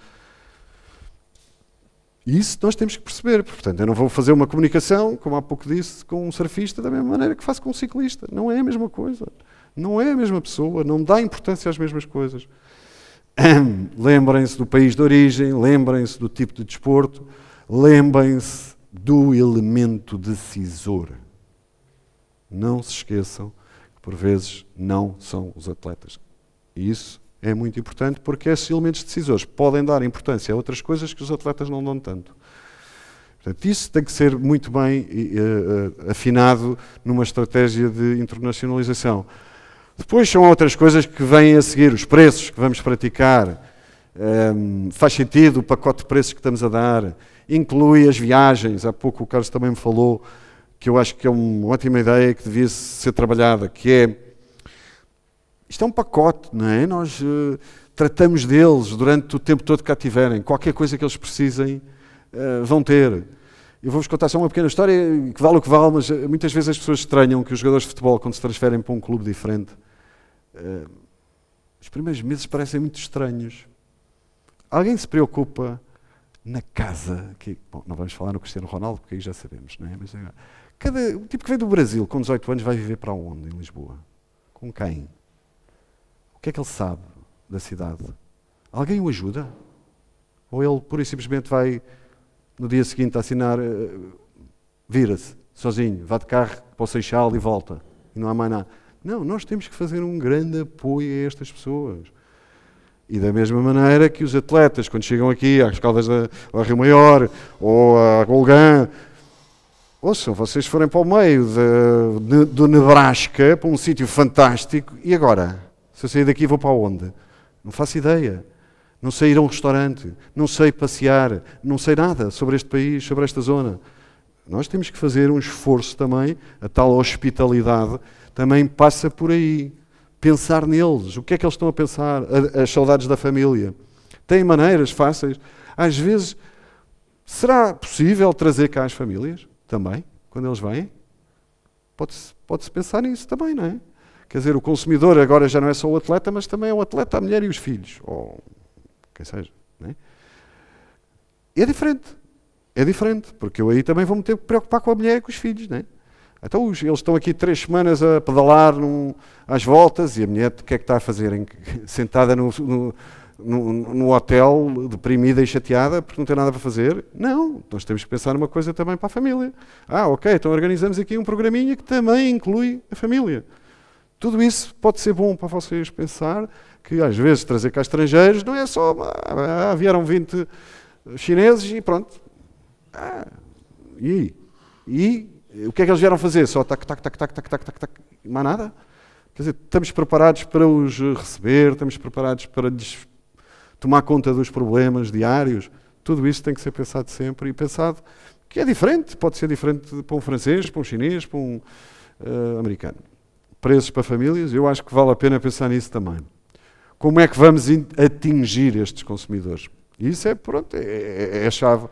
Speaker 2: E isso nós temos que perceber. Portanto, eu não vou fazer uma comunicação, como há pouco disse, com um surfista da mesma maneira que faço com um ciclista. Não é a mesma coisa. Não é a mesma pessoa, não dá importância às mesmas coisas. Lembrem-se do país de origem, lembrem-se do tipo de desporto, lembrem-se do elemento decisor. Não se esqueçam que, por vezes, não são os atletas. E isso é muito importante porque esses elementos decisores podem dar importância a outras coisas que os atletas não dão tanto. Portanto, isso tem que ser muito bem afinado numa estratégia de internacionalização. Depois são outras coisas que vêm a seguir, os preços que vamos praticar. Faz sentido o pacote de preços que estamos a dar, inclui as viagens. Há pouco o Carlos também me falou que eu acho que é uma ótima ideia que devia ser trabalhada, que é, isto é um pacote, não é? Nós tratamos deles durante o tempo todo que cá tiverem. Qualquer coisa que eles precisem, vão ter. Eu vou-vos contar só uma pequena história, que vale o que vale, mas muitas vezes as pessoas estranham que os jogadores de futebol, quando se transferem para um clube diferente, os primeiros meses parecem muito estranhos. Alguém se preocupa na casa, bom, não vamos falar no Cristiano Ronaldo, porque aí já sabemos, não é? Mas o tipo que vem do Brasil, com 18 anos, vai viver para onde, em Lisboa? Com quem? O que é que ele sabe da cidade? Alguém o ajuda? Ou ele, pura e simplesmente, vai, no dia seguinte, assinar, vira-se, sozinho, vá de carro para o Seixal e volta, e não há mais nada. Não, nós temos que fazer um grande apoio a estas pessoas. E da mesma maneira que os atletas, quando chegam aqui às Caldas ao Rio Maior ou a Golgã, ouçam, vocês forem para o meio do Nebraska, para um sítio fantástico, e agora? Se eu sair daqui vou para onde? Não faço ideia. Não sei ir a um restaurante, não sei passear, não sei nada sobre este país, sobre esta zona. Nós temos que fazer um esforço também, a tal hospitalidade também passa por aí. Pensar neles, o que é que eles estão a pensar, as saudades da família. Têm maneiras fáceis. Às vezes, será possível trazer cá as famílias também, quando eles vêm? Pode-se pensar nisso também, não é? Quer dizer, o consumidor agora já não é só o atleta, mas também é o atleta, a mulher e os filhos, ou quem seja. Não é? É diferente, porque eu aí também vou-me ter que preocupar com a mulher e com os filhos, não é? Então eles estão aqui 3 semanas a pedalar às voltas e a mulher o que é que está a fazer? Sentada no hotel, deprimida e chateada porque não tem nada para fazer? Não, nós temos que pensar numa coisa também para a família. Ok, então organizamos aqui um programinha que também inclui a família. Tudo isso pode ser bom para vocês pensar que às vezes trazer cá estrangeiros não é só vieram 20 chineses e pronto. E o que é que eles vieram fazer? Só tac, mais nada? Quer dizer, estamos preparados para os receber, estamos preparados para lhes tomar conta dos problemas diários. Tudo isso tem que ser pensado sempre e pensado que é diferente. Pode ser diferente para um francês, para um chinês, para um americano. Preços para famílias, eu acho que vale a pena pensar nisso também. Como é que vamos atingir estes consumidores? Isso é a chave.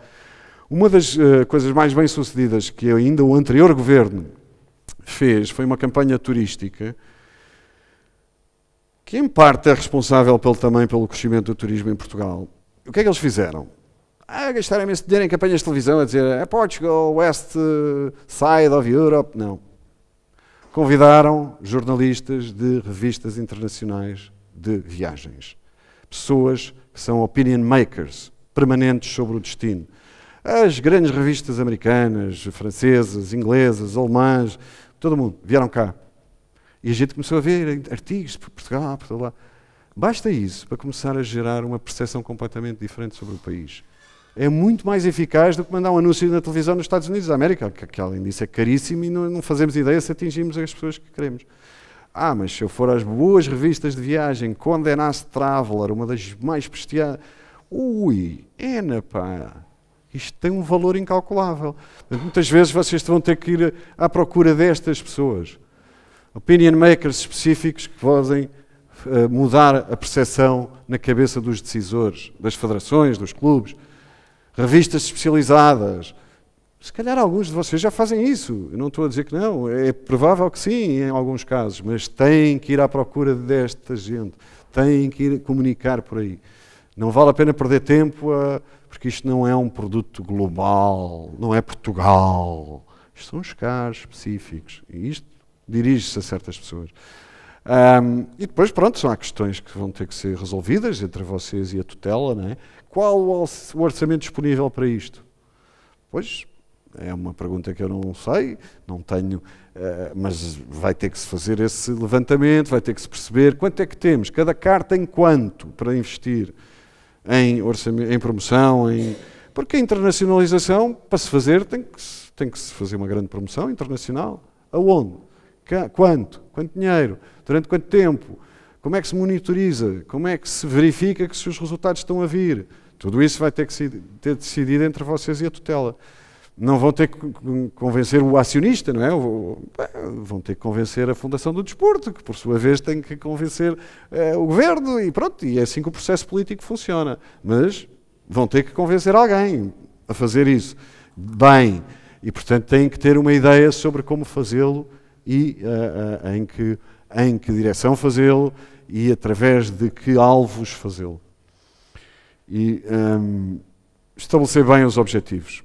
Speaker 2: Uma das coisas mais bem-sucedidas que ainda o anterior governo fez foi uma campanha turística que, em parte, é responsável também pelo crescimento do turismo em Portugal. O que é que eles fizeram? Gastaram imenso dinheiro em campanhas de televisão a dizer Portugal, West Side of Europe. Não. Convidaram jornalistas de revistas internacionais de viagens. pessoas que são opinion makers, permanentes sobre o destino. As grandes revistas americanas, francesas, inglesas, alemãs, todo mundo, vieram cá. E a gente começou a ver artigos de Portugal, por lá. Basta isso para começar a gerar uma percepção completamente diferente sobre o país. É muito mais eficaz do que mandar um anúncio na televisão nos Estados Unidos da América, que além disso é caríssimo e não fazemos ideia se atingimos as pessoas que queremos. Mas se eu for às boas revistas de viagem, Condé Nast Traveler, uma das mais prestigiadas, pá, isto tem um valor incalculável. Muitas vezes vocês vão ter que ir à procura destas pessoas. Opinion makers específicos que podem mudar a percepção na cabeça dos decisores, das federações, dos clubes, revistas especializadas. Se calhar alguns de vocês já fazem isso. Eu não estou a dizer que não, é provável que sim, em alguns casos, mas têm que ir à procura desta gente, têm que ir comunicar por aí. Não vale a pena perder tempo, porque isto não é um produto global, não é Portugal. Isto são os casos específicos e isto dirige-se a certas pessoas. E depois, pronto, há questões que vão ter que ser resolvidas entre vocês e a tutela, não é? Qual o orçamento disponível para isto? Pois, é uma pergunta que eu não sei, não tenho, mas vai ter que se fazer esse levantamento, vai ter que se perceber quanto é que temos, cada CAR tem quanto para investir em orçamento, em promoção, porque a internacionalização, para se fazer, tem que se fazer uma grande promoção internacional. Aonde? Quanto? Quanto dinheiro? Durante quanto tempo? Como é que se monitoriza? Como é que se verifica que se os resultados estão a vir? Tudo isso vai ter que ter decidido entre vocês e a tutela. Não vão ter que convencer o acionista, não é? Vão ter que convencer a Fundação do Desporto, que por sua vez tem que convencer o governo e pronto, e é assim que o processo político funciona. Mas vão ter que convencer alguém a fazer isso bem e, portanto, têm que ter uma ideia sobre como fazê-lo e em que direção fazê-lo e através de que alvos fazê-lo. E estabelecer bem os objetivos.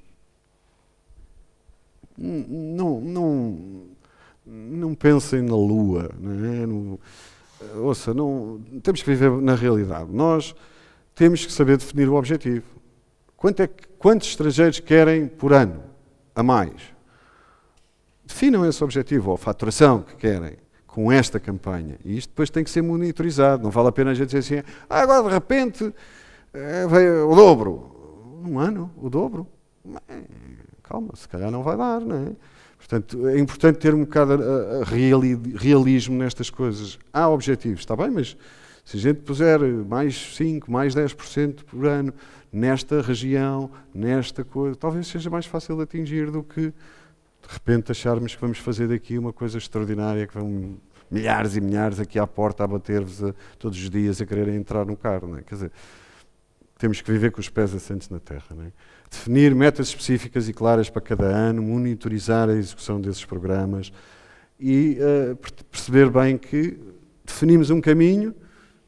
Speaker 2: Não pensem na Lua, não é? Temos que viver na realidade. Nós temos que saber definir o objetivo. Quantos estrangeiros querem por ano a mais? Definam esse objetivo, ou a faturação que querem com esta campanha. E isto depois tem que ser monitorizado. Não vale a pena a gente dizer assim, agora de repente veio o dobro. Um ano, o dobro? Calma, se calhar não vai dar, não é? Portanto, é importante ter um bocado realismo nestas coisas. Há objetivos, está bem, mas se a gente puser mais 5, mais 10% por ano nesta região, nesta coisa, talvez seja mais fácil de atingir do que, de repente, acharmos que vamos fazer daqui uma coisa extraordinária, que vão milhares e milhares aqui à porta a bater-vos todos os dias a quererem entrar no carro, não é? Quer dizer, temos que viver com os pés assentes na terra, não é? Definir metas específicas e claras para cada ano, monitorizar a execução desses programas e perceber bem que definimos um caminho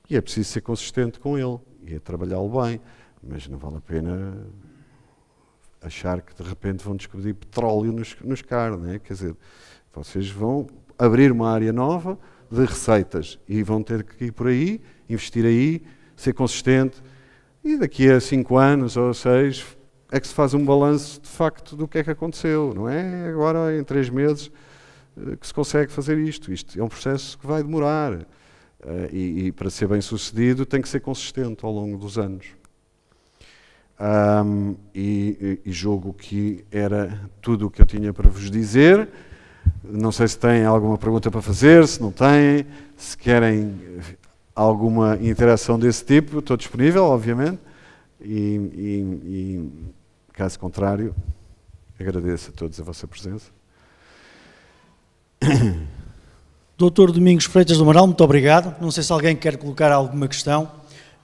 Speaker 2: e é preciso ser consistente com ele e é trabalhá-lo bem, mas não vale a pena achar que de repente vão descobrir petróleo nos CAR, não é? Quer dizer, vocês vão abrir uma área nova de receitas e vão ter que ir por aí, investir aí, ser consistente e daqui a 5 anos ou 6 é que se faz um balanço de facto do que é que aconteceu, não é agora em 3 meses que se consegue fazer isto. Isto é um processo que vai demorar e para ser bem sucedido tem que ser consistente ao longo dos anos. E julgo que era tudo o que eu tinha para vos dizer. Não sei se têm alguma pergunta para fazer, se não têm, se querem alguma interação desse tipo, estou disponível, obviamente, e caso contrário, agradeço a todos a vossa presença.
Speaker 1: Dr. Domingos Freitas do Amaral, muito obrigado. Não sei se alguém quer colocar alguma questão,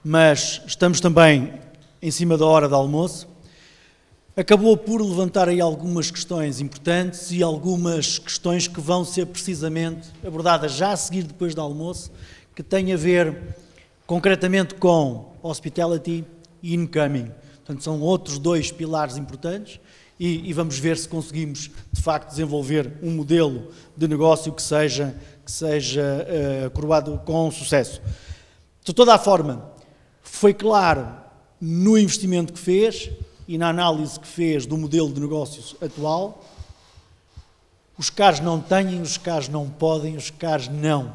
Speaker 1: mas estamos também em cima da hora do almoço. Acabou por levantar aí algumas questões importantes e algumas questões que vão ser precisamente abordadas já a seguir depois do almoço, que têm a ver concretamente com hospitality e incoming. Portanto, são outros 2 pilares importantes e vamos ver se conseguimos, de facto, desenvolver um modelo de negócio que seja coroado com sucesso. De toda a forma, Foi claro no investimento que fez e na análise que fez do modelo de negócios atual. Os CARs não têm, os CARs não podem, os CARs não.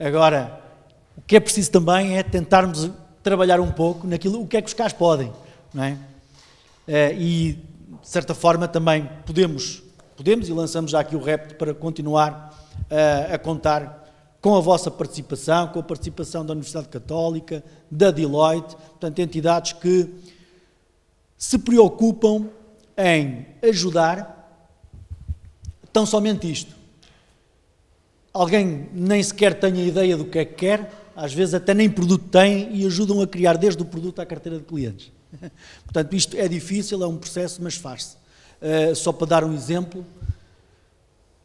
Speaker 1: Agora, o que é preciso também é tentarmos trabalhar um pouco naquilo, o que é que os CARs podem, não é? E, de certa forma, também podemos, e lançamos já aqui o repto para continuar a contar com a vossa participação, com a participação da Universidade Católica, da Deloitte, portanto, entidades que se preocupam em ajudar tão somente isto. Alguém nem sequer tem a ideia do que é que quer, às vezes até nem produto tem e ajudam a criar desde o produto à carteira de clientes. Portanto, isto é difícil, é um processo, mas faz-se. Só para dar um exemplo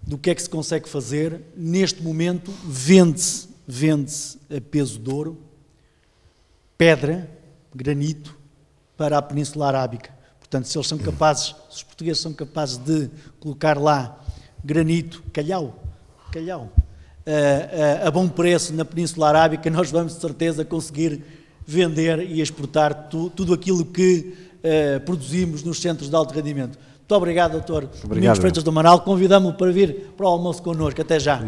Speaker 1: do que é que se consegue fazer, neste momento vende-se a peso de ouro, pedra, granito, para a Península Arábica. Portanto, se os portugueses são capazes de colocar lá granito, calhau, a bom preço na Península Arábica, nós vamos de certeza conseguir vender e exportar tudo aquilo que produzimos nos centros de alto rendimento. Muito obrigado, Dr. Domingos Freitas do Amaral. Convidamo-o para vir para o almoço connosco. Até já.